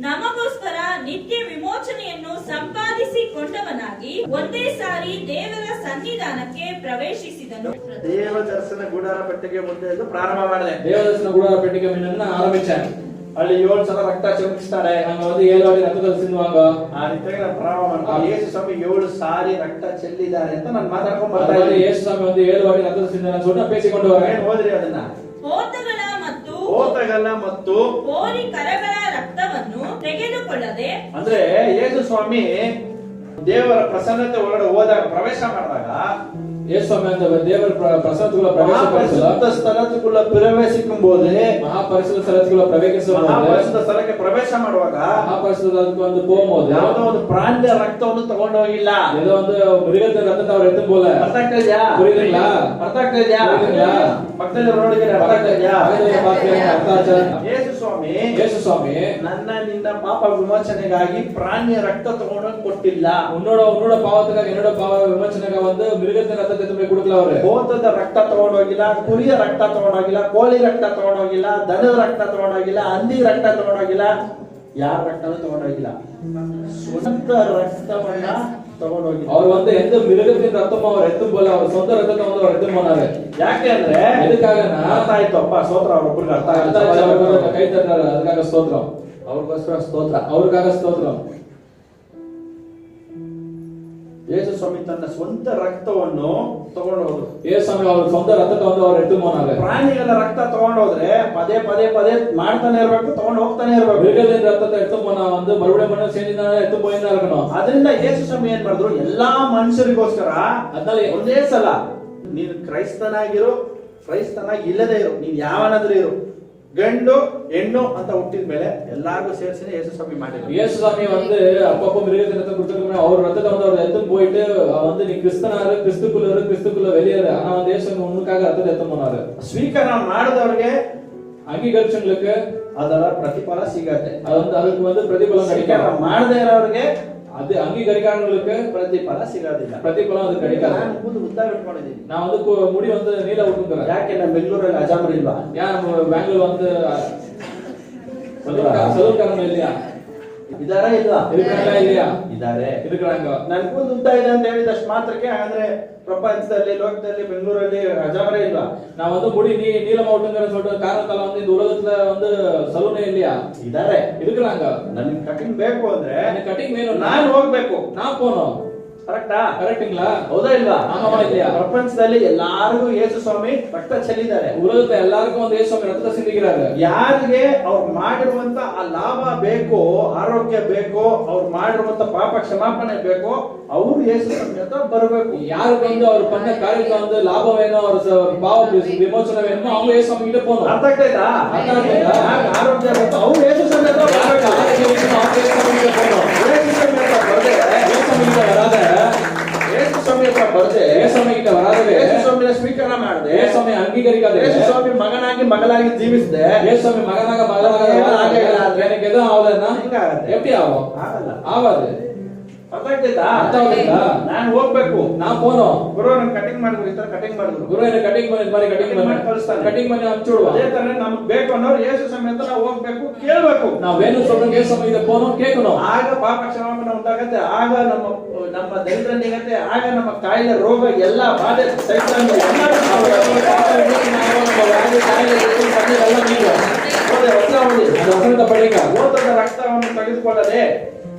ನಮಗೋಸ್ಕರ ನಿತ್ಯ ವಿಮೋಚನೆಯನ್ನು ಸಂಪಾದಿಸಿಕೊಂಡವನಾಗಿ ಒಂದೇ ಸಾರಿ ದೇವರ ಸನ್ನಿಧಾನಕ್ಕೆ ಪ್ರವೇಶಿಸಿದನು. ದೇವ ದರ್ಶನ ಗುಡಾರ ಪೆಟ್ಟಿಗೆ ಮುಂದೆ ಎಂದು ಪ್ರಾರಂಭ ಮಾಡಿದೆ. தேவதர்சன கூடார பெட்டிகை முன்ன ஆரம்பிச்சேன். ಅಲ್ಲಿ 7 ಸಲ ರಕ್ತ ಚಿಮುಕಿಸ್ತಾರೆ. அங்க வந்து 7 வாட்டி ரத்தத்தை சிந்துவாங்க. ಆ ರೀತಿಯಾಗಿ ನಾನು ಪ್ರಾರಂಭ ಮಾಡ್ತೀನಿ. ಯೇಸು ಸ್ವಾಮಿ 7 ಸಾರಿ ರಕ್ತ ಚೆಲ್ಲಿದ್ದಾರೆ ಅಂತ ನಾನು ಮಾತಾಡ್ಕೊಂಡು ಬರ್ತಾ அதாவது ಇದ್ದೀನಿ. இயேசு சாமி வந்து 7 வாட்டி ரத்தத்தை சிந்தினான்னு சொன்னா பேசிக்கொண்டு வரேன். ಏನ್ ಓದ್ರಿ ಅದನ್ನ? ಹೋತಗಳ ಮತ್ತು ಹೋರಿಕರಗಳ ರಕ್ತವನ್ನು ತೆಗೆದುಕೊಳ್ಳದೆ, ಅಂದ್ರೆ ಯೇಸು ಸ್ವಾಮಿ ದೇವರ ಪ್ರಸನ್ನತೆ ಒಳಗಡೆ ಹೋದಾಗ ಪ್ರವೇಶ ಮಾಡಿದಾಗ இயேசு சாமி அந்த தேவர் பிரசன்னத்துக்குள்ள ಮಹಾಪರಿಶುದ್ಧ ಸ್ಥಳಕ್ಕುள்ள ಪ್ರವೇಶಿக்கும் போது மகாபரிசுத்த ஸ்தலத்துக்குள்ள பிரவேசிக்கும்போது ಮಹಾಪರಿಶುದ್ಧ ಸ್ಥಳಕ್ಕೆ ಪ್ರವೇಶ ಮಾಡುವಾಗ மகாபரிசுத்தத்துக்கு வந்து போகும்போது ಯಾವುದೋ ಒಂದು ಪ್ರಾಣಿಯ ರಕ್ತವನ್ನು ತಗೊಂಡು ಹೋಗಿಲ್ಲ. ஏதோ வந்து மிருகத்தின் ரத்தத்தை அவர் எடுத்து போல. ಅರ್ಥ ಆಗ್ತಾ ಇದೆಯಾ? புரியுதுங்களா? ಅರ್ಥ ಆಗ್ತಾ ಇದೆಯಾ? புரியுதுங்களா? ಪಕ್ಕದಲ್ಲಿ ರೋಡಿಗೆ ಅರ್ಥ ಆಗ್ತಾ ಇದೆಯಾ? அர்த்த ஆச்சா? ಯೇಸು ಸ್ವಾಮಿ இயேசு சுவாமி ನನ್ನ ನಿನ್ನ ಪಾಪ ವಿಮೋಚನೆಗಾಗಿ ಪ್ರಾಣಿಯ ರಕ್ತ ತಗೊಂಡು ಕೊಟ್ಟಿಲ್ಲ. உன்னோட பாவத்துக்காக என்னோட பாவ விமோசனைக்காக வந்து மிருகத்தின் ரத்தத்தை எடுத்து போய் கொடுக்கல அவரு. ಹೋತದ ರಕ್ತ ತಗೊಂಡೋಗಿಲ್ಲ, ಕುರಿಯ ರಕ್ತ ತಗೊಂಡೋಗಿಲ್ಲ, ಕೋಳಿ ರಕ್ತ ತಗೊಂಡೋಗಿಲ್ಲ, ದನದ ರಕ್ತ ತಗೊಂಡೋಗಿಲ್ಲ, ಹಂದಿ ರಕ್ತ ತಗೊಂಡೋಗಿಲ್ಲ, ಯಾರ ರಕ್ತನೂ ತಗೊಂಡೋಗಿಲ್ಲ. ಸ್ವಂತ ರಕ್ತವನ್ನ ತಗೊಂಡೋಗಿಲ್ಲ. அவர் வந்து எந்த மிருகத்தின் ரத்தமும் அவர் எடுத்து போல. அவர் சொந்த ரத்தத்தை வந்து அவர் எடுத்து போனாரு. ಯಾಕೆ ಅಂದ್ರೆ எதுக்காகனா ಅರ್ಥ ಆಯ್ತು ಅಪ್ಪ, ಸ್ತೋತ್ರ. ಅವ್ರೊಬ್ಬರಿಗೆ ಅರ್ಥ அர்த்த ஆச்சா? அவருக்கு கை தட்டுறாரு. அதுக்காக ஸ்தோத்திரம். ಅವ್ರಿಗೋಸ್ಕರ ಸ್ತೋತ್ರ. அவருக்காக ஸ்தோத்திரம். ಯೇಸು ಸ್ವಾಮಿ ತನ್ನ ಸ್ವಂತ ರಕ್ತವನ್ನು ತಗೊಂಡು ಹೋದ್ರು. இயேசு சாமி அவர் சொந்த ரத்தத்தை வந்து அவர் எடுத்து போனாரு. ಪ್ರಾಣಿಗಳ ರಕ್ತ ತಗೊಂಡು ಹೋದ್ರೆ ಪದೇ ಮಾಡ್ತಾನೆ ಇರ್ಬೇಕು, ತಗೊಂಡು ಹೋಗ್ತಾನೆ ಇರ್ಬೇಕು. மிருகத்தின் ரத்தத்தை எடுத்து போனா வந்து மறுபடியும் செஞ்சுதான் எடுத்து போயிதான் இருக்கணும். ಅದರಿಂದ ಯೇಸು ಸ್ವಾಮಿ ಏನ್ ಮಾಡಿದ್ರು? ಎಲ್ಲಾ ಮನುಷ್ಯರಿಗೋಸ್ಕರ அதனால ಒಂದೇ ಸಲ ನೀನು ಕ್ರೈಸ್ತನಾಗಿರು, ಕ್ರೈಸ್ತನಾಗಿ ಇಲ್ಲದೆ ಇರು, ನೀನ್ ಯಾವನಾದ್ರೂ ಇರು, ಗಂಡು ಹೆಣ್ಣು ಅಂತ ಹುಟ್ಟಿದ ಮೇಲೆ ಎಲ್ಲಾರ್ಗೂ ಸೇರಿಸಿ ಯೇಸು ಸ್ವಾಮಿ ಮಾಡಿದ್ರು. இயேசு சாமி வந்து அப்பப்போ மிருகத்தின் ரத்தம் கொடுத்துருக்கணும். அவர் ரத்தத்தை வந்து அவர் எடுத்து போயிட்டு வந்து நீ கிறிஸ்தனாரு, கிறிஸ்துக்குள்ள வெளியேறு. ஆனா வந்து இயேசு உனக்காக ரத்தத்தை எடுத்து போனாரு. ಸ್ವೀಕಾರ ಮಾಡಿದವ್ರಿಗೆ ಅಂಗೀಕರಿಸங்களுக்கு ಅದರ ಪ್ರತಿಫಲ ಸಿಗತ್ತೆ. அது வந்து அதுக்கு வந்து பிரதிபலம் ಸ್ವೀಕಾರ கிடைக்கும். ಮಾಡದೇ ಇರೋರಿಗೆ அது அங்கீகரிக்காதவங்களுக்கு ಪ್ರತಿಫಲ ಸಿಗೋದಿಲ್ಲ. பிரதிபலம் அது கிடைக்காது. ನಾನು ಕೂದಲು ಉದ್ದ ಬಿಟ್ಕೊಂಡಿದ್ದೀನಿ. நான் வந்து முடி வந்து நீல விட்டுக்கிறேன். ಯಾಕೆ ನಮ್ಮ ಬೆಂಗಳೂರಲ್ಲಿ ಅಜಾಮರ್ ಇಲ್ವಾ? ஏன் நம்ம பெங்களூர் வந்து ಸಲೂನ್ಕಾರನ இல்லையா? ಇದಾರ ಇಲ್ವಾ? இருக்கிறாங்களா இல்லையா? ಇದಾರೆ. இருக்கிறாங்க. ನನ್ ಕೂದಲು ಉದ್ದ ಇದೆ ಅಂತ ಹೇಳಿದಷ್ಟು ಮಾತ್ರಕ್ಕೆ ಅಂದ್ರೆ ಪ್ರಪಂಚದಲ್ಲಿ, ಲೋಕದಲ್ಲಿ, ಬೆಂಗಳೂರಲ್ಲಿ ಅಜಾಮರೇ ಇಲ್ವಾ? நான் வந்து முடி நீளமா விட்டுங்கிறேன்னு சொல்லிட்டு காரணத்தால வந்து இந்த உலகத்துல வந்து சலூனே இல்லையா? ಇದಾರೆ. இருக்கிறாங்க. ನನಗೆ ಕಟಿಂಗ್ ಬೇಕು ಅಂದ್ರೆ எனக்கு கட்டிங் வேணும். ನಾನು ಹೋಗ್ಬೇಕು. நான் போணும். ಕರೆಕ್ಟಾ? கரெக்ட்டுங்களா? ಹೌದಾ ಇಲ್ವಾ? ஆமாவா இல்லையா? ಪ್ರಪಂಚದಲ್ಲಿ ಎಲ್ಲಾರಿಗೂ ಯೇಸು ಸ್ವಾಮಿ ರಕ್ತ ಚೆಲ್ಲಿದ್ದಾರೆ. உலகத்துல எல்லாருக்கும் வந்து இயேசு சாமி ரத்தத்தை சிந்திக்கிறாரு. ಯಾರಿಗೆ ಅವ್ರು ಮಾಡಿರುವಂತ ಆ ಲಾಭ ಬೇಕೋ, ಆರೋಗ್ಯ ಬೇಕೋ, ಅವ್ರು ಮಾಡಿರುವಂತ ಪಾಪ ಕ್ಷಮಾಪಣೆ ಬೇಕೋ, ಅವ್ರು ಯೇಸು ಸ್ವಾಮಿ ಹತ್ರ ಬರಬೇಕು. யாருக்கு வந்து அவர் பண்ண காரியத்துல வந்து லாபம் வேணும், அவர் பாவ விமோசனம் வேணுமோ அவங்க இயேசு சாமி கிட்ட போகணும். ಅರ್ಥ ಆಗ್ತೈತಾ? ಅರ್ಥ ಆಗ್ತೈತಾ? ಯಾರಿಗೆ ಆರೋಗ್ಯ ಬೇಕೋ ಅವ್ರು ಯೇಸು ಸ್ವಾಮಿ ಹತ್ರ ಬರಬೇಕು. ஆரோக்கியம் வேணும், அவங்க இயேசு சாமி கிட்ட போகணும். ಯೇಸು ಸ್ವಾಮಿ ಹತ್ರ ಬರದೆ, இயேசு சாமி கிட்ட வராத, ಯೇಸು ಸ್ವಾಮಿ ಹತ್ರ ಬರದೆ, இயேசு சாமி கிட்ட வராதவே, ಯೇಸು ಸ್ವಾಮಿನ ಸ್ವೀಕಾರ ಮಾಡದೆ, இயேசு சாமி அங்கீகரிக்காதே, ಯೇಸು ಸ್ವಾಮಿ ಮಗನಾಗಿ ಮಗಳಾಗಿ ಜೀವಿಸದೆ, இயேசு சாமி மகனாக எனக்கு எதுவும் ஆகலன்னா ಹೆಂಗಾಗತ್ತೆ? எப்படி ஆகும்? ಆಗಲ್ಲ. ஆகாது. ಅರ್ಥ ಆಗ್ತೈತಾ? ಅರ್ಥ ಆಗುತ್ತಾ? ನಾನು ಹೋಗ್ಬೇಕು, நான் போனோம். ಗುರು ನಂಗೆ ಕಟಿಂಗ್ ಮಾಡಿದ್ರು, ಈ ತರ ಕಟಿಂಗ್ ಮಾಡಿದ್ರು, ಗುರು என்ன ಕಟಿಂಗ್ ಮಾಡಿ ಬಾರಿ ಕಟಿಂಗ್ ಮಾಡಿ ಕಳಿಸ್ತಾನೆ, ಕಟಿಂಗ್ ಮಾಡಿ ಹಂಚಿಡುವ. ಅದೇ ತರ ನಮ್ಗೆ ಬೇಕು ಅನ್ನೋರು ಯೇಸು ಸಮೇತ ನಾವು ಹೋಗ್ಬೇಕು, ಕೇಳ್ಬೇಕು. ನಾವು ವೇಣು சொல்றோம் கேஸ் சமயத்தை போறோம் கேட்கணும். ಆಗ ಪಾಪ ಕ್ಷಮಾಪಣೆ ಉಂಟಾಗತ್ತೆ, ಆಗ ನಮ್ಮ ದರಿದ್ರ ನೀಗತ್ತೆ, ಆಗ ನಮ್ಮ ಕಾಯಿಲೆ ರೋಗ ಎಲ್ಲ ಬಾಧೆ ಸೈತಾನ ಓತದ ರಕ್ತವನ್ನು ತೆಗೆದುಕೊಳ್ಳದೆ,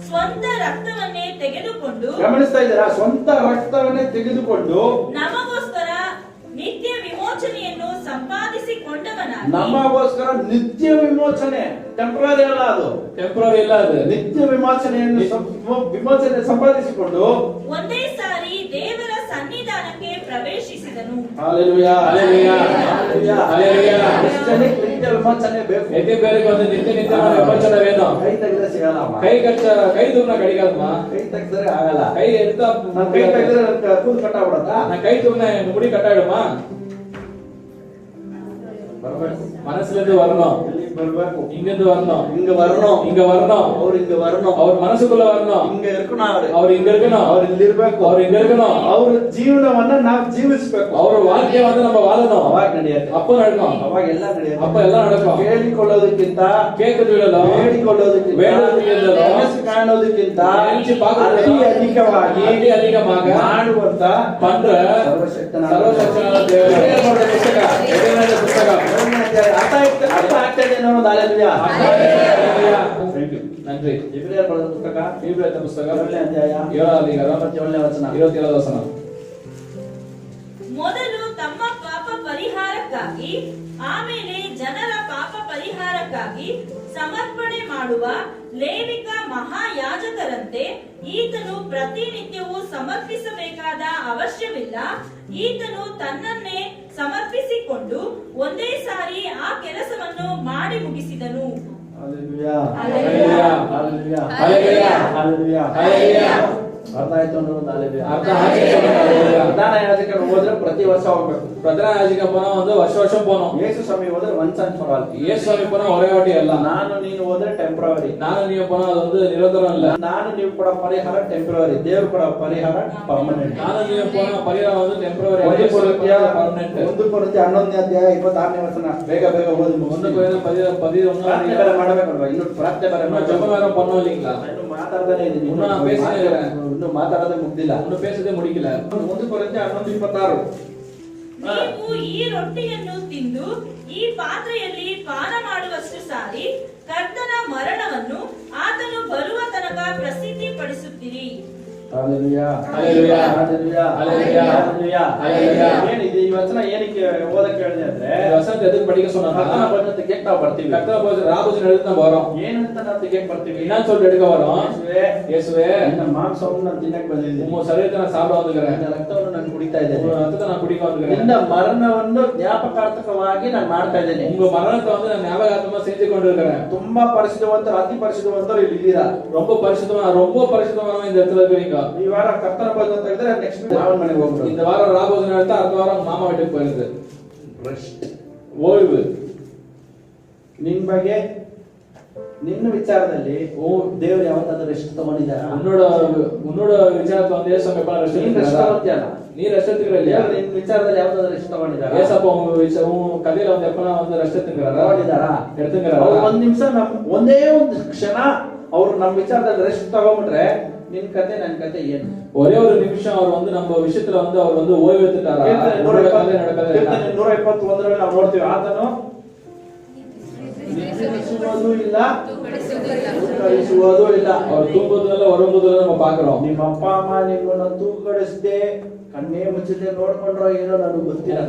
ಸ್ವಂತ ರಕ್ತವನ್ನೇ ತೆಗೆದುಕೊಂಡು, ಗಮನಿಸ್ತಾ ಇದ್ದೀರಾ, ಸ್ವಂತ ರಕ್ತವನ್ನೇ ತೆಗೆದುಕೊಂಡು ನಮಗೋಸ್ಕರ ನಿತ್ಯ ವಿಮೋಚನೆಯನ್ನು ಸಂಪಾದಿಸಿಕೊಂಡವನಾಗಿ, ನಮಗೋಸ್ಕರ ನಿತ್ಯ ವಿಮೋಚನೆ, ಟೆಂಪರರಿ ಅಲ್ಲ ಅದು, ಟೆಂಪರರಿ ಇಲ್ಲ ಅದು, ನಿತ್ಯ ವಿಮೋಚನೆಯನ್ನು ವಿಮೋಚನೆ ಸಂಪಾದಿಸಿಕೊಂಡು ಒಂದೇ ಸಾರಿ ದೇವರ ಸನ್ನಿಧಾನಕ್ಕೆ ಪ್ರವೇಶಿಸಿದನು. Hallelujah, hallelujah, hallelujah, hallelujah. ಕ್ರಿಶ್ಚಿಯನಿಗೆ ನಿತ್ಯ ವಿಮೋಚನೆ ಬೇಕು. எத்தனை பேருக்கு வந்து நித்திய நித்தியமான விமோசனை வேணும்? ಕೈ ತೆಗೆದ್ರೆ ಸಿಗಲ್ಲಮ್ಮ, கை தூக்கினா கிடைக்காதுமா. ಕೈ ತೆಗೆದ್ರೆ ಆಗಲ್ಲ. கை எடுத்தா ನಾನು ಕೈ ತೆಗೆದ್ರೆ ಕೂದಲು ಕಟ್ಟಾಗ್ಬಿಡತ್ತಾ? நான் கை தூக்கினா என் முடி கட்டாயிடுமா? ಬರ್ಬೇಕು, மனசுல இருந்து வரணும், ಇಲ್ಲಿಗೆ ಬರ್ಬೇಕು, இங்க இருந்து வரணும், ಹಿಂಗ வரணும், இங்க வரணும், ಅವ್ರು ಹಿಂಗ வரணும், அவர் மனசுக்குள்ள வரணும், ಹಿಂಗ ಇರ್ಕಣ, அவர் இங்க இருக்கணும், ಅವ್ರು ಇಲ್ಲಿರ್ಬೇಕು, அவர் இங்க இருக்கணும், ಅವ್ರ ಜೀವನವನ್ನ ನಾವು ಜೀವಿಸ್ಬೇಕು, அவர் வாழ்க்கைய வந்து நம்ம வாழணும். ಅವಾಗ ನಡೆಯುತ್ತೆ, அப்ப நடக்கும், ಅವಾಗ ಎಲ್ಲ ನಡೆಯುತ್ತೆ. அப்ப எல்லாம் நடக்கும். ಕೇಳಿಕೊಳ್ಳೋದಕ್ಕಿಂತ, கேட்கறது இல்லோ, ಬೇಡಿಕೊಳ್ಳೋದಕ್ಕಿಂತ, ಬೇಡೋದಕ್ಕಿಂತ, ಕನಸು ಕಾಣೋದಕ್ಕಿಂತ ನೆನಚು பார்க்கறது ಅತಿ ಅಧಿಕವಾಗಿ அதிகமாக ಮಾಡುವಂತ பண்ற ಸರ್ವಶಕ್ತನಾದ ಸರ್ವಶಕ್ತನಾದ ದೇವರು. ಎಬ್ರಿಯರ ಪುಸ್ತಕ, ಎಬ್ರಿಯರ ಪುಸ್ತಕ. ಅರ್ಥ ಆಗ್ತದೆ ಅನ್ನೋದು ಹಲ್ಲೆಲೂಯಾ. Thank you. ನನ್ರಿ. ಇಬ್ರಿಯರ ಬರೆದ ಪುಸ್ತಕ, ಇಬ್ರಿಯರ ಪುಸ್ತಕ 7ನೇ ಅಧ್ಯಾಯ 7ನೇ ವಚನ 27ನೇ ವಚನ. ಮೊದಲು ತಮ್ಮ ಪಾಪ ಪರಿಹಾರಕ್ಕಾಗಿ, ಆಮೇಲೆ ಜನರ ಪಾಪ ಪರಿಹಾರಕ್ಕಾಗಿ ಸಮರ್ಪಣೆ ಮಾಡುವ ಲೇವಿಕ ಮಹಾಯಾಜಕರಂತೆ ಈತನು ಪ್ರತಿನಿತ್ಯವೂ ಸಮರ್ಪಿಸಬೇಕಾದ ಅವಶ್ಯವಿಲ್ಲ. ಈತನು ತನ್ನನ್ನೇ ಸಮರ್ಪಿಸಿಕೊಂಡು ಒಂದೇ ಸಾರಿ ಆ ಕೆಲಸವನ್ನು ಮಾಡಿ ಮುಗಿಸಿದನು. Hallelujah, hallelujah, hallelujah, hallelujah, hallelujah. Hallelujah. ಅರ್ಥ ಆಯ್ತು ಅನ್ನೋದು ಹಲ್ಲೆಲೂಯಾ. ಅರ್ಥ ಆಯ್ತು ಅನ್ನೋದು ಹಲ್ಲೆಲೂಯಾ. ಪ್ರಧಾನ ಯಾಜಕರು ಹೋದ್ರೆ ಪ್ರತಿ ವರ್ಷ ಹೋಗ್ಬೇಕು. ಪ್ರಧಾನ ಯಾಜಕ போனா வந்து வருஷம் போனோம். ಯೇಸು ಸ್ವಾಮಿ ಹೋದ್ರೆ ಒನ್ಸ್ ಅಂಡ್ ಫಾರ್ ಆಲ್. ಯೇಸು ಸ್ವಾಮಿ போனா ஒரே வாட்டி அல்ல. ನಾನು ನೀನು ಹೋದ್ರೆ ಟೆಂಪರರಿ, ನಾನು ನೀವು போனா ಅದು ಒಂದು ನಿರಂತರ ಇಲ್ಲ. ನಾನು ನೀವು ಕೂಡ ಪರಿಹಾರ ಟೆಂಪರರಿ, ದೇವರು ಕೂಡ ಪರಿಹಾರ ಪರ್ಮನೆಂಟ್. ನಾನು ನೀವು போனா ಪರಿಹಾರ ಒಂದು ಟೆಂಪರರಿ, 1 ಕೊರಿಂಥಿಯ ಪರ್ಮನೆಂಟ್. 1 ಕೊರಿಂಥಿಯ 11ನೇ ಅಧ್ಯಾಯ 26ನೇ ವಚನ. ಬೇಗ ಬೇಗ ಓದಿ ಒಂದು ಕೊರಿಂಥಿಯ 11 ಪ್ರಾರ್ಥನೆ ಬೇರೆ ಮಾಡಬೇಕಲ್ವಾ? ಇನ್ನು ಪ್ರಾರ್ಥನೆ ಬೇರೆ ಜಪ வேற பண்ணோம் இல்லீங்களா? ಇನ್ನು ಮಾತಾಡದೇ ಇದ್ದೀನಿ, ಇನ್ನು ನಾನು ಪೇಸನೇ ಇದ್ದೇನೆ. ಇನ್ನು ಮಾತಾಡೋದೇ ಮುಗ್ದಿಲ್ಲ. ಇನ್ನು ಪೇಸದೆ ಮುಡಿಕಿಲ್ಲ. 1 ಕೊರಿಂಥಿಯ 11:26. ನೀವು ಈ ರೊಟ್ಟಿಯನ್ನು ತಿಂದು ಈ ಪಾತ್ರೆಯಲ್ಲಿ ಪಾನ ಮಾಡುವಷ್ಟು ಸಾರಿ ಕರ್ತನ ಮರಣವನ್ನು ಆತನು ಬರುವ ತನಕ ಪ್ರಸಿದ್ಧಿ ಪಡಿಸುತ್ತೀರಿ. Hallelujah, hallelujah, hallelujah, hallelujah, hallelujah, hallelujah. ಏನಿದೆ ಈ ವಚನ ಏನಕ್ಕೆ ಓದಕ್ಕೆ ಹೇಳಿದೆ ಅಂದ್ರೆ, ವಸಂತ ಎದಕ್ಕೆ படிக்க சொன்னாங்க? ಕರ್ತನ ಬಂದ ತೆಗೆಕ್ಕೆ ನಾವು ಬರ್ತೀವಿ. கர்த்தர் போய் ராபோஜன் எடுத்து நம்ம வரோம். ಏನಂತ ನಾವು ತೆಗೆಕ್ಕೆ ಬರ್ತೀವಿ? என்ன சொல்லிட்டு எடுக்க வரோம்? ಯೇಸುವೇ, இயேசுவே, ನಿನ್ನ ಮಾಂಸವನ್ನು ನಾನು ತಿನ್ನಕ್ಕೆ ಬಂದಿದ್ದೀನಿ, உம்ம சரீரத்தை நான் சாப்பிட வந்துக்கிறேன், ನಿನ್ನ ರಕ್ತವನ್ನು ನಾನು ಕುಡಿತಾ ಇದ್ದೇನೆ, உங்க ரத்தத்தை நான் குடிக்க வந்துக்கிறேன், ನಿನ್ನ ಮರಣವನ್ನು ಜ್ಞಾಪಕಾರ್ಥಕವಾಗಿ ನಾನು ಮಾಡ್ತಾ ಇದ್ದೇನೆ. உங்க மரணத்தை வந்து நான் ஞாபகார்த்தமா செஞ்சு கொண்டிருக்கிறேன். ತುಂಬಾ ಪರಿಶುದ್ಧವಂತರು, ಅತಿ ಪರಿಶುದ್ಧವಂತರು ಇಲ್ಲಿ ಇದ್ದೀರಾ. ரொம்ப பரிசுத்தமான இந்த இடத்துல இருக்கிறீங்க. ಈ ವಾರ ಕರ್ತನ ಬಂದ ಅಂತ ಹೇಳಿದ್ರೆ ನೆಕ್ಸ್ಟ್ ವೀಕ್ ಮಾವನ ಮನೆಗೆ ಹೋಗ್ಬಿಡು. இந்த வாரம் ராபோஜன் எடுத்தா அடுத்த வாரம் மாமா வீட்டுக்கு போயிருது. ರೆಸ್ಟ್, ஓய்வு. ನಿನ್ ಬಗ್ಗೆ, ನಿನ್ನ ವಿಚಾರದಲ್ಲಿ ದೇವರು ಯಾವತ್ತಾದ್ರೂ ರೆಸ್ಟ್ ತಗೊಂಡಿದ್ದಾರಾ? உன்னோட ವಿಚಾರத்தை வந்து ஏசப்பா எப்ப ரெஸ்ட் ನೀನ್ ರೆಸ್ಟ್ ತಗೊಂತೀಯಲ್ಲ, நீ ரெஸ்ட் எடுத்துக்கிற இல்லையா? ದೇವರು ನಿನ್ನ ವಿಚಾರದಲ್ಲಿ ಯಾವತ್ತಾದ್ರೂ ರೆಸ್ಟ್ ತಗೊಂಡಿದ್ದಾರಾ? ஏசப்பா உன் கதையில வந்து எப்ப வந்து ரெஸ்ட் எடுத்துக்கிறாரா? ತಗೊಂಡಿದ್ದಾರಾ? எடுத்துக்கிறாரா? ಅವ್ರು ಒಂದ್ ನಿಮಿಷ ಒಂದೇ ಒಂದು ಕ್ಷಣ ಅವ್ರು ನಮ್ಮ ವಿಚಾರದಲ್ಲಿ ರೆಸ್ಟ್ ತಗೊಂಡ್ಬಿಟ್ರೆ ನಿನ್ ಕತೆ ನನ್ನ ಕತೆ ಏನು? ஒரே ஒரு நிமிஷம் அவர் வந்து நம்ம விஷயத்துல வந்து அவர் வந்து ஓய்வு எடுத்துட்டாரா? ಕೀರ್ತನೆ 121ರಲ್ಲಿ ನಾವು ನೋಡ್ತೀವಿ, ಆತನು ನಿದ್ರಿಸುವುದೂ ಇಲ್ಲ, ತೂಕಡಿಸುವುದೂ ಇಲ್ಲ. அவர் தூங்குவதுல வரும்போதுல நம்ம பாக்குறோம். ನಿಮ್ಮ ಅಪ್ಪ ಅಮ್ಮ ನಿಮ್ಮನ್ನ ತೂಕಡಿಸದೆ ಕಣ್ಣೇ ಮುಚ್ಚದೆ ನೋಡ್ಕೊಂಡ್ರೋ ಏನೋ ನನಗೆ ಗೊತ್ತಿಲ್ಲ.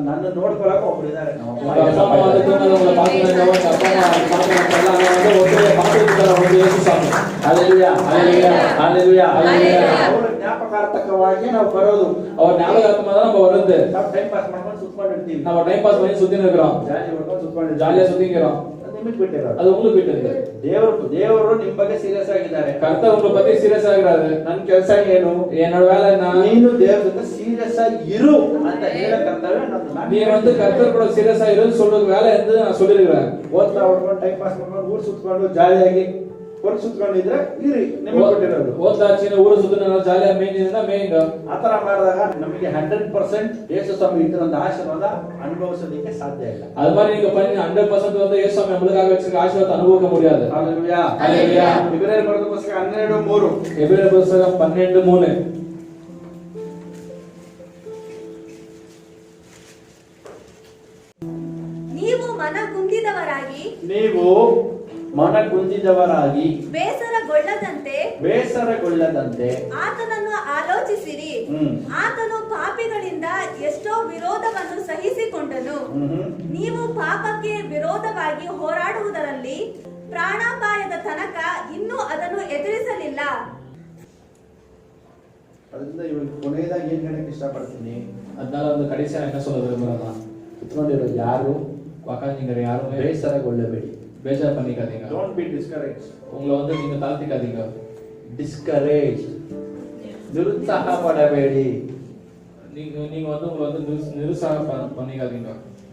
ನನ್ನ ನೋಡ್ಕೊಳಕ್ ಒಬ್ರು ಇದಾರೆ. உங்க அப்பா அம்மா வந்து தூங்குறவங்கள பாக்குறாங்க, உங்க அப்பா அம்மா பாக்குறாங்க, எல்லாம் வந்து ஒருத்தரை பாத்துக்கிட்டாரு வந்து இயேசு சாமி. ಹಲ್ಲೆಲೂಯಾ, ஹல்லேலூயா, ಹಲ್ಲೆಲೂಯಾ, ஹல்லேலூயா. ಅವರ ಜ್ಞಾಪಕಾರ್ಥಕವಾಗಿ ನಾವು ಬರೋದು. அவர் ஞாபகார்த்தமா தான் நம்ம வருது. ನಾವು ಟೈಮ್ ಪಾಸ್ ಮಾಡ್ಕೊಂಡು ಸುತ್ಕೊಂಡಿರ್ತೀವಿ, நம்ம டைம் பாஸ் பண்ணி சுத்தின்னு இருக்கிறோம், ಜಾಲಿ ಮಾಡ್ಕೊಂಡು ಸುತ್ಕೊಂಡಿರ್ತೀವಿ, ஜாலியா சுத்திக்கிறோம். ಅದು ನಿಮಗೆ ಬಿಟ್ಟಿರೋದು. அது உங்களுக்கு ಬಿಟ್ಟಿದೆ. ದೇವರು ನಿಮ್ ಬಗ್ಗೆ ಸೀರಿಯಸ್ ಆಗಿದ್ದಾರೆ. கர்த்தர் உங்களை பத்தி சீரியஸ் ஆகுறாரு. ನನ್ನ ಕೆಲಸ ಏನು? என்னோட வேலை என்ன? ನೀನು ದೇವರ ಜೊತೆ ಸೀರಿಯಸ್ ಆಗಿ ಇರು ಅಂತ ಹೇಳಕಂತವೆ. நீ வந்து கர்த்தர் கூட சீரியஸா இருன்னு சொல்றது வேலை ಎಂದು ನಾನು சொல்லிருக்கிறேன். ಓದ್ತಾ ಹೊಡ್ಕೊಂಡು ಟೈಮ್ ಪಾಸ್ ಮಾಡ್ಕೊಂಡು ಊರ್ ಸುತ್ಕೊಂಡು ಜಾಲಿಯಾಗಿ ಹೊರ ಸುತ್ಕೊಂಡಿದ್ರೆ ಇರಿ ನಿಮಗೆ ಕೊಟ್ಟಿರೋದು. ಓದ್ಲಾಚಿನ ಊರು ಸುತ್ತ ಜಾಲಿಯ ಮೇನಿಂದ ಮೇಯಿಂಗ ಆತರ ಮಾಡಿದಾಗ ನಮಗೆ 100% ಯೇಸು ಸ್ವಾಮಿ ಇದ್ರಂತ ಆಶೀರ್ವಾದ ಅನುಭವಿಸೋದಕ್ಕೆ ಸಾಧ್ಯ ಇಲ್ಲ. அது மாதிரி நீங்க பண்ணி 100% வந்து இயேசு சுவாமி நமக்காக வச்சிருக்க ஆசீர்வாதத்தை அனுபவிக்க முடியாது. ಹಲ್ಲೆಲೂಯಾ. ಹಲ್ಲೆಲೂಯಾ. ಇಬ್ರಿಯರ ಬರೆದ ಪುಸ್ತಕ 12:3. எபிரேயர் புத்தகம் 12:3. ನೀವು ಮನಗುಂದಿದವರಾಗಿ ನೀವು ಮನಗುಂದಿದವರಾಗಿ ಬೇಸರಗೊಳ್ಳದಂತೆ ಆತನನ್ನು ಆಲೋಚಿಸಿರಿ. ಆತನು ಪಾಪಿಗಳಿಂದ ಎಷ್ಟೋ ವಿರೋಧವನ್ನು ಸಹಿಸಿಕೊಂಡನು. ನೀವು ಪಾಪಕ್ಕೆ ವಿರೋಧವಾಗಿ ಹೋರಾಡುವುದರಲ್ಲಿ ಪ್ರಾಣಾಪಾಯದ ತನಕ ಇನ್ನೂ ಅದನ್ನು ಎದುರಿಸಲಿಲ್ಲ. ಅದರಿಂದ ಇವಾಗ ಕೊನೆಯದಾಗಿ ಏನ್ ಹೇಳಕ್ ಇಷ್ಟಪಡ್ತೀನಿ, அதனால வந்து கடைசியா என்ன சொல்ல விரும்புறேன்னா, ಕುತ್ಕೊಂಡಿರೋ ಯಾರು உக்காந்தீங்க யாரும் ಬೇಸರಗೊಳ್ಳಬೇಡಿ. ಬೇಜಾರು பண்ணிக்காதீங்க. Don't be discourage. உங்களை வந்து நீங்க தாழ்த்திக்காதீங்க. ಡಿಸ್ಕರೇಜ್, ನಿರುತ್ಸಾಹ ಪಡಬೇಡಿ. நீங்க வந்து உங்களை வந்து நிருசாகம் பண்ணிக்காதீங்க.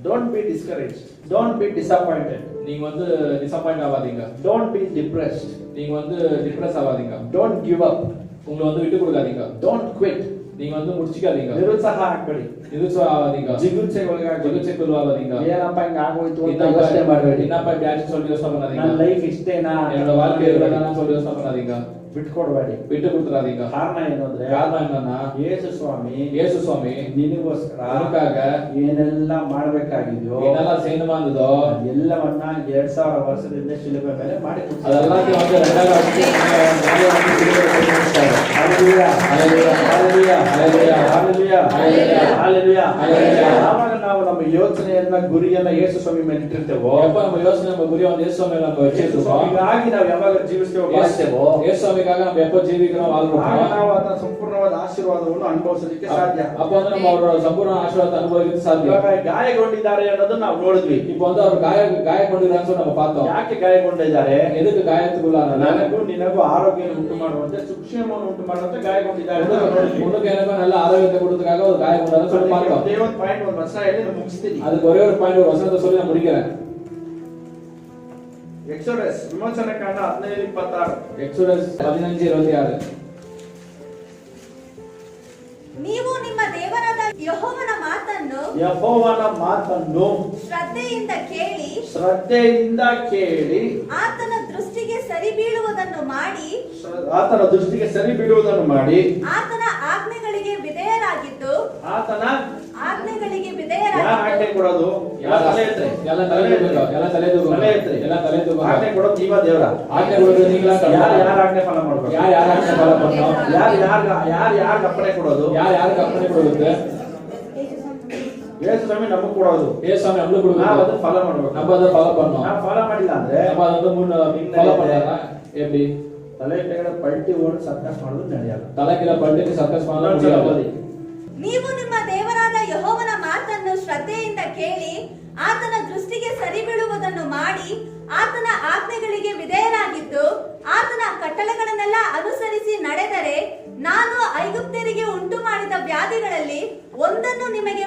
Don't be discourage, don't be disappointed. நீங்க வந்து டிசப்பாயிண்ட் ஆகாதீங்க. ಡೋಂಟ್ ಬಿ ಡಿಪ್ರೆಸ್ಡ್, நீங்க வந்து டிப்ரஸ் ஆகாதீங்க. ಡೋಂಟ್ ಗಿವ್ ಅಪ್, உங்களை வந்து விட்டு கொடுக்காதீங்க. ಡೋಂಟ್ ಕ್ವಿಟ್, நீங்க வந்து முடிச்சிக்காதீங்க. ನಿರುತ್ಸಾಹ ಆಗ್ಬೇಡಿ, நிருசாகம் ஆகாதீங்க, ಜಿಗುಪ್ಸೆಗೊಳಗಾಗಬೇಡಿ. ಏನಪ್ಪ ಹಿಂಗ ಆಗೋಯ್ತು ಅಂತ என்னப்பா ಯೋಚನೆ ಮಾಡಬೇಡಿ. என்னப்பா இப்படி சொல்லி யோசனை பண்ணாதீங்க. ನನ್ನ ಲೈಫ್ ಇಷ್ಟೇನಾ, என்னோட வாழ்க்கை இவ்வளவுதானா சொல்லி யோசனை பண்ணாதீங்க. ಬಿಟ್ಕೊಡ್ಬೇಡಿ. விட்டு கொடுத்துறாதீங்க. ಕಾರಣ ಏನು ಅಂದ್ರೆ, காரணம் என்னன்னா, ಯೇಸು ಸ್ವಾಮಿ இயேசு சுவாமி ನಿನಗೋಸ್ಕರ நமக்காக ಏನೆಲ್ಲ ಮಾಡಬೇಕಾಗಿದೆಯೋ என்னெல்லாம் செய்யணுமா இருந்ததோ ಎಲ್ಲವನ್ನ 2000 ವರ್ಷದಿಂದ ಶಿಲುಬೆ ಮೇಲೆ ಮಾಡಿ அதெல்லாத்தையும் வந்து 2000 வருஷத்துக்கு Hallelujah. Hallelujah. Hallelujah. Hallelujah. Hallelujah. Hallelujah. Hallelujah. Hallelujah. ಯಾವಾಗ ನಾವು ನಮ್ಮ ಯೋಚನೆಯನ್ನ ಗುರಿಯನ್ನ ಯೇಸು ಸ್ವಾಮಿ ಮೇಲೆ ಇಟ್ಟಿರ್ತೇವೋ, எப்ப நம்ம யோசனை நம்ம குறியா வந்து இயேசு சுவாமியை நம்ம வச்சிருக்கோம், ಸ್ವಾಮಿಗಾಗಿ ನಾವು ಯಾವಾಗ ಜೀವಿಸ್ತೇವೋ ಬಾಳ್ತೇವೋ, இயேசு சுவாமிக்காக நம்ம எப்ப ஜீவிக்கிறோம் வாழ்றோம், ಆಗ ನಾವು ಅದರ ಸಂಪೂರ್ಣವಾದ ಆಶೀರ್ವಾದವನ್ನು ಅನುಭವಿಸಲಿಕ್ಕೆ ಸಾಧ್ಯ. அப்ப வந்து நம்ம அவரோட சம்பூர்ண ஆசீர்வாதத்தை அனுபவிக்க சாத்தியம். ಇವಾಗ ಗಾಯಗೊಂಡಿದ್ದಾರೆ ಅನ್ನೋದನ್ನ ನಾವು ನೋಡಿದ್ವಿ. இப்போ வந்து அவர் காயಗೊಂಡಿದ್ದಾன்னு சொல்லி நம்ம பார்த்தோம். ಯಾಕೆ ಗಾಯಗೊಂಡಿದ್ದಾರೆ, எதுக்கு காயத்துக்குள்ளான, ನನಗೂ ನಿನಗೂ ಆರೋಗ್ಯ ಉಂಟು ಮಾಡುವಂತೆ ಸುಕ್ಷೇಮವನ್ನು ಉಂಟು ಮಾಡುವಂತೆ ಗಾಯಗೊಂಡಿದ್ದಾರೆ ಅಂತ ನಾವು ನೋಡಿದ್ವಿ. உனக்கு எனக்கு நல்ல ஆரோக்கியத்தை கொடுத்ததுக்காக ஒரு காயಗೊಂಡான்னு சொல்லி பார்த்தோம். ದೇವರ ಪಾಯಿಂಟ್ ಒಂದು ವರ್ಷ ಹೇಳಿ ನಾನು ಮುಗಿಸ್ತೀನಿ. அதுக்கு ஒரே ஒரு பாயிண்ட் ஒரு வசனத்தை சொல்லி நான் முடிக்கிறேன். ಎಕ್ಸೋಡಸ್ ವಿಮೋಚನೆ ಕಾಂಡ 15:26. எக்ஸோடஸ் 15:26. ನೀವು ನಿಮ್ಮ ದೇವರಾದ ಯೆಹೋವನ ಮಾತನ್ನು ಯೆಹೋವನ ಮಾತನ್ನು ಶ್ರದ್ಧೆಯಿಂದ ಕೇಳಿ ಆತನ ದೃಷ್ಟಿಗೆ ಸರಿ ಬೀಳುವುದನ್ನು ಮಾಡಿ ಆತನ ದೃಷ್ಟಿಗೆ ಸರಿ ಬೀಳುವುದನ್ನು ಮಾಡಿ ಆತನ ಆಜ್ಞೆಗಳಿಗೆ ವಿಧೇಯರಾಗಿದ್ದು ಯಾರ ಆಜ್ಞೆ ಕೊಡೋದು, ಎಲ್ಲ ತಲೆ ತೂಗು ಆಜ್ಞೆ ಕೊಡೋದು ನೀವ ದೇವರ ಆಜ್ಞೆ ಕೊಡೋದು ನೀங்களா ಯಾರ ಆಜ್ಞೆ ಫಾಲೋ ಮಾಡ್ಬೇಕು, ಯಾರ ಆಜ್ಞೆ ಫಾಲೋ பண்ணோம், ಯಾರ ಅಪ್ಪಣೆ ಕೊಡೋದು, யாருக்கு அர்ப்பணை கொடுக்குது, ಯೇಸು ಸ್ವಾಮಿ ನಮಗೆ ಕೊಡೋದು, ಯೇಸು ಸ್ವಾಮಿ ನಮಗೆ கொடுக்குது, ನಾವು ಅದನ್ನ ಫಾಲೋ ಮಾಡ್ಬೇಕು. நம்ம அதை ஃபாலோ பண்ணோம். ನಾವು ಫಾಲೋ ಮಾಡಿಲ್ಲ ಅಂದ್ರೆ நம்ம அதை வந்து ஃபாலோ பண்ணாதா எப்படி ತಲೆ ಕೆಳಗಡೆ ಪಲ್ಟಿ ಓಡಿ ಸರ್ಕಸ್ ಮಾಡೋದು ನಡೆಯಲ್ಲ. ತಲೆ ಕೆಳ ಪಲ್ಟಿ ಸರ್ಕಸ್ ಮಾಡಲು முடியாது. ನೀವು ನಿಮ್ಮ ದೇವರಾದ ಯೆಹೋವನ ಮಾತನ್ನು ಶ್ರದ್ಧೆಯಿಂದ ಕೇಳಿ ಆತನ ದೃಷ್ಟಿಗೆ ಸರಿ ಬೀಳುವುದನ್ನು ಮಾಡಿ ಆತನ ಆಜ್ಞೆಗಳಿಗೆ ವಿಧೇಯರಾಗಿದ್ದು ಆತನ ಕಟ್ಟಳೆಗಳನ್ನೆಲ್ಲ ಅನುಸರಿಸಿ ನಡೆದರೆ ನಾನು ಐಗುಪ್ತ್ಯರಿಗೆ ಉಂಟು ಮಾಡಿದ ವ್ಯಾಧಿಗಳಲ್ಲಿ ಒಂದನ್ನು ನಿಮಗೆ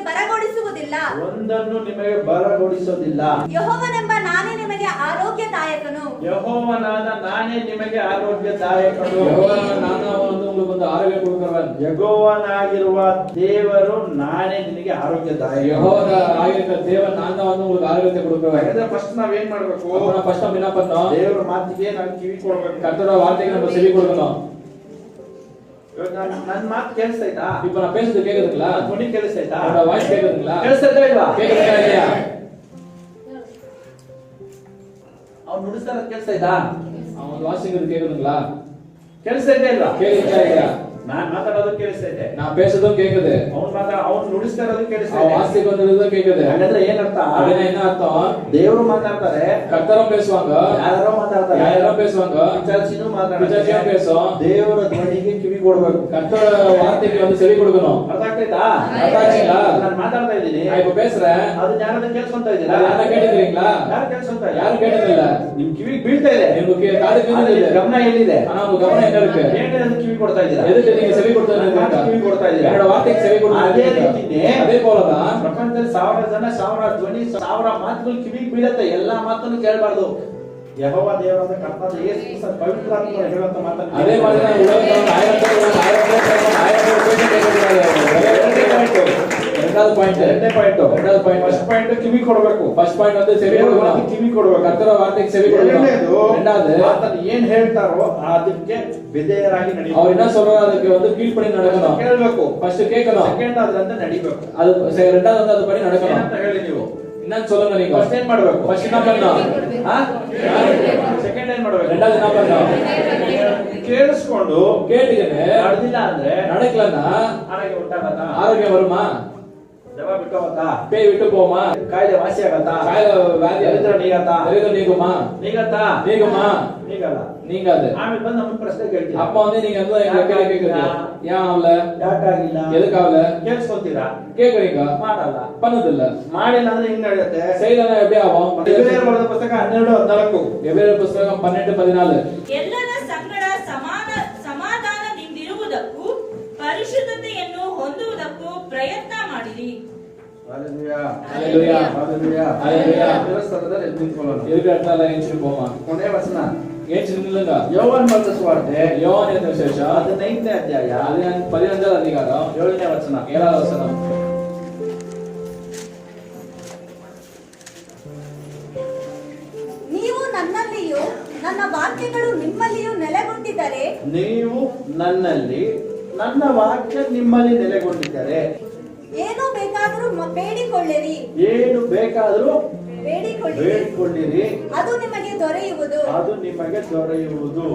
ಬರಗೊಡಿಸುವುದಿಲ್ಲ. ಯೆಹೋವನೆಂಬ ನಾನೇ ನಿಮಗೆ ಆರೋಗ್ಯದಾಯಕನು. ಯೆಹೋವನಾದ ನಾನೇ ನಿಮಗೆ ಆರೋಗ್ಯದಾಯಕನು. ಒಂದು ಆರೋಗ್ಯ ಕೊಡುವವನು. ಯೆಹೋವನಾಗಿರುವ ದೇವರು ನಾನೇ ನಿನಗೆ ಆರೋಗ್ಯದಾಯಕ. ಯೆಹೋವನಾಗಿರುವ ದೇವರು ನಾನು உங்களுக்கு ಆರೋಗ್ಯತೆ ಕೊಡುವವನು. ಹಾಗಾದ್ರೆ ಫಸ್ಟ್ ನಾವ್ ಏನ್ ಮಾಡ್ಬೇಕು, ಫಸ್ಟ್ ನಾವು என்ன பண்ணோம், ದೇವರ ಮಾತಿಗೆ ನಾವು ಕಿವಿ ಕೊಡಬೇಕು. ಕರ್ತನ ವಾರ್ತೆಗೆ ನಾವು ಕಿವಿ ಕೊಡಬೇಕು. ನನ್ನ ಮಾತು ಕೇಳಿಸ್ತಾ, இப்போ நான் பேசுறது கேக்குதுங்களா, ಧ್ವನಿ ಕೇಳಿಸ್ತಾ, என்னோட வாய்ஸ் கேக்குதுங்களா, ಕೇಳಿಸ್ತಾ ಇಲ್ವಾ, கேக்குதா இல்லையா, ಅವ್ನು ನುಡಿಸ್ತಾರ ಕೇಳಿಸ್ತಾ, அவன் வாசிக்கிறது கேக்குதுங்களா, ಕೇಳಿಸ್ತಾ ಇಲ್ವಾ, கேக்குதா இல்லையா, ನಾನ್ ಮಾತಾಡೋದು ಕೇಳಿಸ್ತಾ, நான் பேசுறதும் கேக்குது, ಅವ್ನು ನುಡಿಸ್ತಾ ಇರೋದು ಕೇಳಿಸ್ತಾ, அவன் வாசிக்கு வந்ததும் கேக்குது. ಹಾಗಾದ್ರೆ ಏನರ್ಥ, அப்படின்னா என்ன அர்த்தம், ದೇವರು ಮಾತಾಡ್ತಾರೆ, கர்த்தரும் பேசுவாங்க, ಯಾರೋ ಮಾತಾಡ್ತಾರೆ, யாரோ பேசுவாங்க, ಪಿಚಾಚಿನೂ ಮಾತಾಡ್ತಾರೆ, பிசாசியும் பேசும். ದೇವರ ಧ್ವನಿಗೆ ಕಿವಿ ಕೊಡಬೇಕು, கர்த்தரோட வார்த்தைக்கு வந்து செவி கொடுக்கணும். ಅರ್ಥ ಆಗ್ತೈತಾ, ಅರ್ಥ ಆಗ್ತಿಲ್ಲ, ನಾನು ಮಾತಾಡ್ತಾ ಇದ್ದೀನಿ, நான் இப்ப பேசுறேன், ಅದು ಯಾರಾದ್ರೂ ಕೇಳಿಸ್ಕೊಂತ ಇದ್ದೀರಾ, ಯಾರು ಕೇಳಿದ್ರೀங்களா, ಯಾರು ಕೇಳಿಸ್ಕೊಂತ ಇಲ್ಲ, யாரும் கேட்டதில்ல, ನಿಮ್ ಕಿವಿಗೆ ಬೀಳ್ತಾ ಇದೆ, ನಿಮ್ಗೆ ಕಾದಿಗೆ ಬಿದ್ದಿದೆ, ಗಮನ ಎಲ್ಲಿದೆ, ஆனா உங்க கவனம் எங்க இருக்கு, ಏನೇನು ಕಿವಿ ಕೊಡ್ತಾ ಇದ್ದೀರಾ, எதுக்கு நீங்க செவி கொடுத்தது, ಕಿವಿ ಕೊಡ್ತಾ ಇದ್ದೀರಾ, என்னோட வார்த்தைக்கு செவி ಅದೇ கொடுத்தது. ರೀತಿನೇ அதே போலதான் ಪ್ರಪಂಚದಲ್ಲಿ 1000 ಜನ 1000 ಧ್ವನಿ 1000 ಮಾತುಗಳು ಕಿವಿಗೆ ಬೀಳತ್ತೆ, ಎಲ್ಲಾ ಮಾತನ್ನು ಕೇಳಬಾರ್ದು. ಯೆಹೋವ ದೇವರಾದ ಕರ್ತನಾದ ಯೇಸು ಕ್ರಿಸ್ತನ ಪವಿತ್ರಾತ್ಮನು ಹೇಳುವಂತ ಮಾತನ್ನು அதே மாதிரி தான் உலகத்துல 1000 ரெண்டாவது பாயிண்ட் ಫಸ್ಟ್ ಪಾಯಿಂಟ್ ಕಿವಿ ಕೊಡಬೇಕು. ಫಸ್ಟ್ ಪಾಯಿಂಟ್ வந்து செவி ದೇವರ கொடுக்கணும். ವಾಕ್ಯಕ್ಕೆ ಕಿವಿ ಕೊಡಬೇಕು. கர்த்தர வார்த்தைக்கு செவி கொடுக்கணும். ரெண்டாவது ಆತನು ಏನ್ ಹೇಳ್ತಾರೋ ಅದಕ್ಕೆ ವಿಧೇಯರಾಗಿ அவர் ನಡೀಬೇಕು. என்ன சொல்றாரோ அதுக்கு வந்து கீழ்ப்படி நடக்கணும். ಕೇಳಬೇಕು. ஃபர்ஸ்ட் கேட்கணும். ಸೆಕೆಂಡ್ ಅದರಂತೆ ನಡಿಬೇಕು. அது ரெண்டாவது வந்து அது படி நடக்கணும். ಏನಂತ ಹೇಳಿ ನೀವು என்னன்னு சொல்லுங்க நீங்க. ಫಸ್ಟ್ ಏನ್ ಮಾಡಬೇಕು? ಫಸ್ಟ್ என்ன பண்ணணும்? ಸೆಕೆಂಡ್ ಏನ್ ಮಾಡಬೇಕು? ரெண்டாவது என்ன பண்ணணும்? ಕೇಳಿಸ್ಕೊಂಡು கேட்டுக்கிட்டு ನಡೆದಿಲ್ಲ ಅಂದ್ರೆ நடக்கலன்னா ಆರೋಗ್ಯ ಉಂಟಾಗತ್ತಾ? ஆரோக்கியம் வருமா? ದೆವ್ವ ಬಿಟ್ಟು ಹೋಗತ್ತಾ? பேய் விட்டு போமா? ಕಾಯಿಲೆ ವಾಸಿ ಆಗತ್ತಾ? காய வியாதி ದರಿದ್ರ ನೀಗತ್ತಾ? ದರಿದ್ರ நீங்குமா? ನೀಗತ್ತಾ? நீங்குமா? ನೀಗಲ್ಲ. நீங்காது. ಆಮೇಲೆ ಬಂದು ನಮ್ಮ ಪ್ರಶ್ನೆ ಕೇಳ್ತೀರಾ? அப்ப வந்து நீங்க வந்து எங்க கேள்வி கேக்குறீங்க. ஏன் ஆவல? ಯಾಕಾಗಿಲ್ಲ? எதுக்கு ஆவல? ಕೇಳಿಸ್ಕೊತೀರಾ? கேக்குறீங்க. ಮಾಡಲ್ಲ. பண்ணதில்ல. ಮಾಡಿಲ್ಲ ಅಂದ್ರೆ ಹಿಂಗ್ ನಡೆಯುತ್ತೆ. செய்யலனா எப்படி ஆகும்? ಎಬ್ರಿಯರ ಬರೆದ ಪುಸ್ತಕ 12:14. எபிரேயர் புத்தகம் 12:14. ಎಲ್ಲರ ಸಂಗಡ ಸಮಾಧಾನದಿಂದಿರುವುದಕ್ಕೂ ಪರಿಶುದ್ಧತೆಯನ್ನು ಹೊಂದುವುದಕ್ಕೂ ಪ್ರಯತ್ನ ಮಾಡಿರಿ. ಹalleluya. ஹalleluya. ಹalleluya. ஹalleluya. ದೇವಸ್ಥಾನದಲ್ಲಿ ಎದ್ದು ನಿಂತ್ಕೊಳ್ಳೋಣ. இருக்கிற இடத்துல ஏஞ்சி போமா. ಕೊನೆ ವಚನ ஏஞ்சி நில்லுங்க. ಯೋಹಾನ ಬರೆದ ಸುವಾರ್ತೆ யோவான் எழுதின விசேஷம் 15ನೇ ಅಧ್ಯಾಯ 15வது அதிகாரம் 7ನೇ ವಚನ. 7வது வசனம். ನೀವು ನನ್ನಲ್ಲಿಯೂ ನನ್ನ ವಾಕ್ಯಗಳು ನಿಮ್ಮಲ್ಲಿಯೂ ನೆಲೆಗೊಂಡಿದ್ದರೆ ನೀವು ನನ್ನಲ್ಲಿ ನನ್ನ ವಾಕ್ಯ ನಿಮ್ಮಲ್ಲಿ ನೆಲೆಗೊಂಡಿದ್ದರೆ ಏನು ಬೇಕಾದರೂ ಬೇಡಿಕೊಳ್ಳಿರಿ. ಏನು ಬೇಕಾದರೂ ಬೇಡಿಕೊಳ್ಳಿರಿ, ಬೇಡಿಕೊಳ್ಳಿರಿ, ಅದು ನಿಮಗೆ ದೊರೆಯುವುದು. ಅದು ನಿಮಗೆ ದೊರೆಯುವುದು.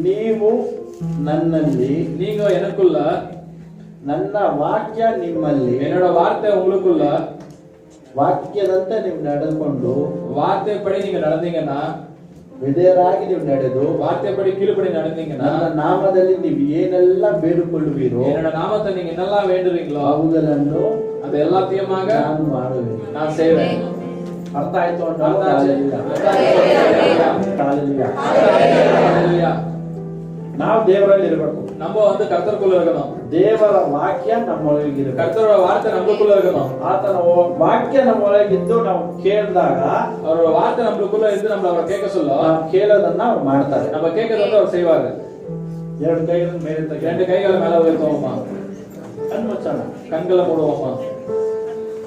ನೀವು ನನ್ನಲ್ಲಿ நீங்க எனக்குள்ள ನನ್ನ ವಾಕ್ಯ ನಿಮ್ಮಲ್ಲಿ என்னோட வார்த்தை உங்களுக்குள்ள ವಾಕ್ಯದಂತೆ ನೀವು ನಡೆದುಕೊಂಡು வார்த்தைப்படி நீங்க நடந்தீங்கன்னா ವಿಧೇಯರಾಗಿ ನೀವು ನಡೆದು வார்த்தைப்படி கீழ்ப்படி நடந்தீங்கன்னா ನನ್ನ ನಾಮದಲ್ಲಿ ನೀವು ಏನೆಲ್ಲ ಬೇಡಿಕೊಳ್ಳುವಿರೋ என்னோட நாமத்தை நீங்க என்னெல்லாம் வேண்டுறீங்களோ ಅವುಗಳನ್ನು அது எல்லாத்தையுமாக ನಾನು ಮಾಡುವೆನು. நான் செய்வேன். ಅರ್ಥ ಆಯ್ತು ಅಂತ அர்த்தம் ஆச்சு? ஹalleluya. ನಾವು ದೇವರಲ್ಲಿ ಇರಬೇಕು. நம்ம வந்து கர்த்தருக்குள்ள இருக்கணும். ದೇವರ ವಾಕ್ಯ ನಮ್ಮೊಳಗಿರಬೇಕು. கர்த்தரோட வார்த்தை நமக்குள்ள இருக்கணும். ಆತನ ವಾಕ್ಯ ನಮ್ಮೊಳಗಿದ್ದು ನಾವು ಕೇಳಿದಾಗ அவரோட வார்த்தை நமக்குள்ள இருந்து நம்மள அவர் கேட்க சொல்ல ನಾವು ಕೇಳೋದನ್ನ ಅವ್ರು ಮಾಡ್ತಾರೆ. நம்ம கேட்கறது வந்து அவர் செய்வாரு. ಎರಡು ಕೈಗಳನ್ನು ಮೇಲೆ ತೆಗೆದು ரெண்டு கைகளை மேல உயர்த்துவோமா? ಕಣ್ಣು ಮುಚ್ಚೋಣ. கண்களை மூடுவோமா?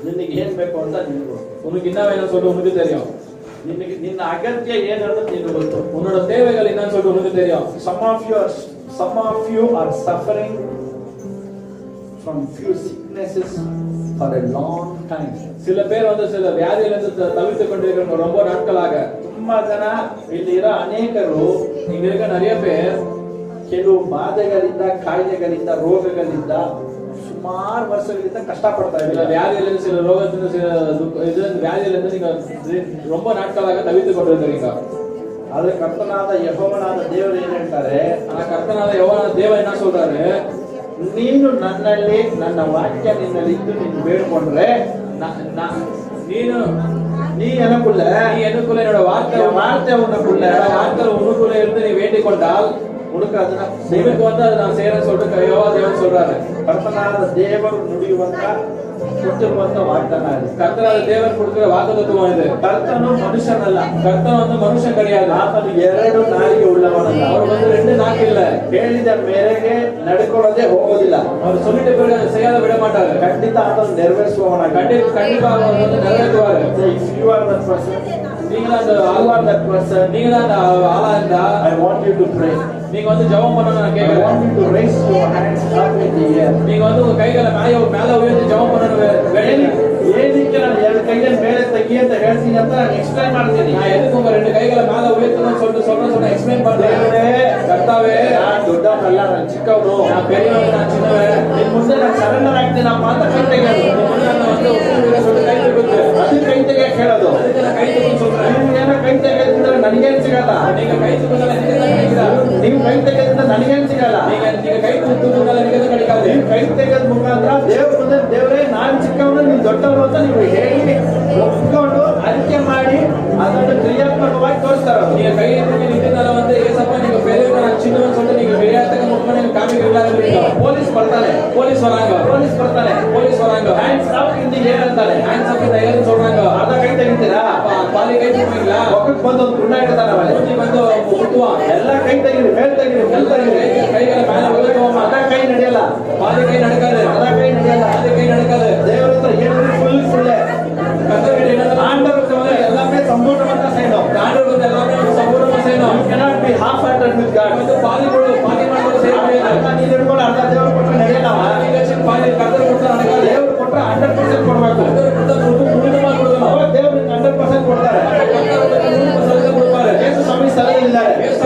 ನಿನಗೆ ಏನ್ ಬೇಕು ಅಂತ ನಿನಗೆ ಗೊತ್ತು. உனக்கு என்ன வேணும்னு சொல்லிட்டு உனக்கு தெரியும். ನಿನಗೆ ನಿನ್ನ ಅಗತ್ಯ ಏನನ್ನೋದು ನಿನಗೆ ಗೊತ್ತು. உன்னோட தேவைகள் என்னன்னு சொல்லிட்டு உனக்கு தெரியும். Some of you are suffering from few sicknesses for a long time. சில பேர் வந்து சில வியாதியில இருந்து தவிர்த்து கொண்டிருக்கிறாங்க ரொம்ப நாட்களாக. ತುಂಬಾ ಜನ ಇಲ್ಲಿ ಇರೋ ಅನೇಕರು இங்க இருக்க நிறைய பேர் ಕೆಲವು ಬಾಧೆಗಳಿಂದ, ಕಾಯಿಲೆಗಳಿಂದ, ರೋಗಗಳಿಂದ ಸುಮಾರು ವರ್ಷಗಳಿಂದ ಕಷ್ಟಪಡ್ತಾ சில ಇದ್ದಾರೆ. வியாதியிலிருந்து சில ரோகத்திலிருந்து சில வியாதியிலிருந்து நீங்க ரொம்ப நாட்களாக தவித்து கொண்டிருக்கிறீங்க. ಆದ್ರೆ ಕರ್ತನಾದ ಯೆಹೋವನಾದ ದೇವರು ಏನ್ ಹೇಳ್ತಾರೆ? ஆனா கர்த்தனாದ யெகோவனாದ தேவன் என்ன சொல்றாரு? ನೀನು ನನ್ನಲ್ಲಿ, ನನ್ನ ವಾಕ್ಯ ನಿನ್ನಲ್ಲಿ ಇದ್ದು ನೀನು ಬೇಡ್ಕೊಂಡ್ರೆ நீ எனக்குள்ள என்னோட வார்த்தை உனக்குள்ள இருந்து நீ வேண்டிக் கொண்டால் உனக்கு ಅದನ್ನ உனக்கு வந்து அதை நான் செய்யறேன்னு சொல்லிட்டு யெகோவா தேவன் சொல்றாரு. ಕರ್ತನಾದ ದೇವರು ನುಡಿಯುವಂತ ಕೊಟ್ಟಿರುವಂತ ವಾಗ್ದಾನ ಇದು. கர்த்தராத தேவன் கொடுக்கிற வாக்குத்தத்தம் இது. ಕರ್ತನು ಮನುಷ್ಯನಲ್ಲ. கர்த்தன் வந்து மனுஷன் கிடையாது. ಆತನು ಎರಡು ನಾಲಿಗೆ ಉಳ್ಳವನಲ್ಲ. அவர் வந்து ரெண்டு நாக்கு இல்ல. ಹೇಳಿದ ಮೇರೆಗೆ ನಡ್ಕೊಳ್ಳೋದೇ ಹೋಗೋದಿಲ್ಲ. அவர் சொல்லிட்ட பிறகு அதை செய்யாத விட மாட்டாரு. ಖಂಡಿತ ಆತನು ನೆರವೇರಿಸುವವನಾಗಿ கண்டிப்பா அவர் வந்து நிறைவேற்றுவாரு. If you are that person, நீங்க அந்த நீங்க தான் அந்த ஆளா இருந்தா I want you to pray. நீங்க வந்து ஜெபம் பண்ணனும் நான் I கேக்குறேன். want you to raise your hands up in the air. நீங்க வந்து உங்க கைகளை மேல உயர்த்தி ஜெபம் பண்ணனும். ಏನಕ್ಕೆ ನಾನು ಎರಡು ಕೈಯನ್ನು ಮೇಲೆ ತೆಗಿ ಅಂತ ಹೇಳ್ತೀನಿ ಅಂತ ನಾನು ಎಕ್ಸ್ಪ್ಲೈನ್ ಮಾಡ್ತೀನಿ. நான் எதுக்கு உங்க ரெண்டு கைகளை மேல உயர்த்தணும்னு சொல்றேன் எக்ஸ்பிளைன் பண்றேன். கர்த்தாவே, ನಾನು ದೊಡ್ಡವನಲ್ಲ, ನಾನು ಚಿಕ್ಕವನು. நான் பெரியவன், நான் சின்னவன். ನಿನ್ ಮುಂದೆ ನಾನು ಸರೆಂಡರ್ ಆಗ್ತೀನಪ್ಪ ಅಂತ ಕೈ ತೆಗೆಯೋದು. நான் வந்து உங்க சொல்லி ಕೈ ತೆಗೆದು ಅದು ಕೈ ತೆಗೆಯಕ್ಕೆ ಹೇಳೋದು. ಅದಕ್ಕೆ ನಾನು ಕೈ ತೆಗೆದು சொல்றேன். ನೀವು ಏನೋ ಕೈ ತೆಗೆದ್ರೆ ನನಗೇನು ಸಿಗಲ್ಲ. நீங்க ಕೈ ತೂಕಲ್ಲ ನಿಮಗೆ கிடைக்காது. ನೀವು ಕೈ ತೆಗೆದ್ರೆ ನನಗೇನು ಸಿಗಲ್ಲ. நீங்க ಕೈ ತೂಕಲ್ಲ ನಿಮಗೆ கிடைக்காது. ನೀವು ಕೈ ತೆಗೆದ ಮುಖಾಂತರ ದೇವ್ರ ಮುಂದೆ ದೇವರೇ ನಾನು ಚಿಕ್ಕವನು ನೀನು ದೊಡ್ಡವನು ಅಂತ ನೀವು ಹೇಳಿ ಒಪ್ಕೊಂಡು ಅರಿಕೆ ಮಾಡಿ ಅದನ್ನು ಕ್ರಿಯಾತ್ಮಕವಾಗಿ ತೋರಿಸ್ತಾರೆ. நீங்க கை தூக்கி நின்றதால வந்து ஏசப்பா நீங்க பெரியவங்க நான் சின்னவன் சொல்லிட்டு நீங்க விளையாட்டுக்கு முன்னாடி நீங்க காமிக்கிறீங்களா? ಪೊಲೀಸ್ ಬರ್ತಾರೆ. போலீஸ் வராங்க ಪೊಲೀಸ್ ಬರ್ತಾನೆ, போலீஸ் வராங்க ಹ್ಯಾಂಡ್ಸ್ ಅಪ್ ಇಂದ ಏನಂತಾರೆ, ஹேண்ட்ஸ் அப் தையர்னு சொல்றாங்க ಅರ್ಧ ಕೈ ತೆಗಿತೀರಾ, பாதி கை தூக்குவீங்களா ಮುಖಕ್ಕೆ ಬಂದು ಒಂದು ಗುಂಡ ಇಡ್ತಾನೆ ಅವನೇ. மூஞ்சி வந்து குத்துவான் ಎಲ್ಲ ಕೈ ತೆಗಿರಿ, ಮೇಲ್ ತೆಗಿರಿ, ಮೇಲ್ எல்லாரும் ತೆಗಿರಿ. கைகளை மேல உயர்த்துவோமா ಅರ್ಧ ಕೈ ನಡೆಯಲ್ಲ, பாதி கை நடக்காது ಅರ್ಧ ಕೈ ನಡೆಯಲ್ಲ. பாதி கை நடக்காது ದೇವರ ಹತ್ರ ಹೇಳಿದ್ರೆ ಫುಲ್ ಫುಲ್ಲೇ. கர்த்தர்கிட்ட என்ன ಆಂಡವರ್ಗೆ வந்து ಎಲ್ಲಾமே ಸಂಪೂರ್ಣವಾದ ಸೈನು. ஆண்டவர் வந்து எல்லாமே வந்து சம்பூர்ணமா செய்யணும் You cannot be half-hearted with God. வந்து பாதி ಮಾಡ್ಕೊಂಡು செய்ய முடியாது ಅರ್ಧ ನೀನು ಹಿಡ್ಕೊಂಡು ಅರ್ಧ ದೇವರು ಕೊಟ್ಟರೆ ನಡೆಯಲ್ಲ. பாதி கர்த்தர் கொடுத்தா நடக்காது ದೇವರು ಕೊಟ್ಟರೆ 100% ಕೊಡಬೇಕು. கர்த்தர் கொடுத்தா முழுமையா கொடுக்கணும் ಅವಾಗ ದೇವರು 100% ಕೊಡ್ತಾರೆ. கர்த்தர் 100% கொடுப்பாரு ಯೇಸು ಸ್ವಾಮಿ ಸ್ಥಳದಲ್ಲಿದ್ದಾರೆ. ಯೇಸು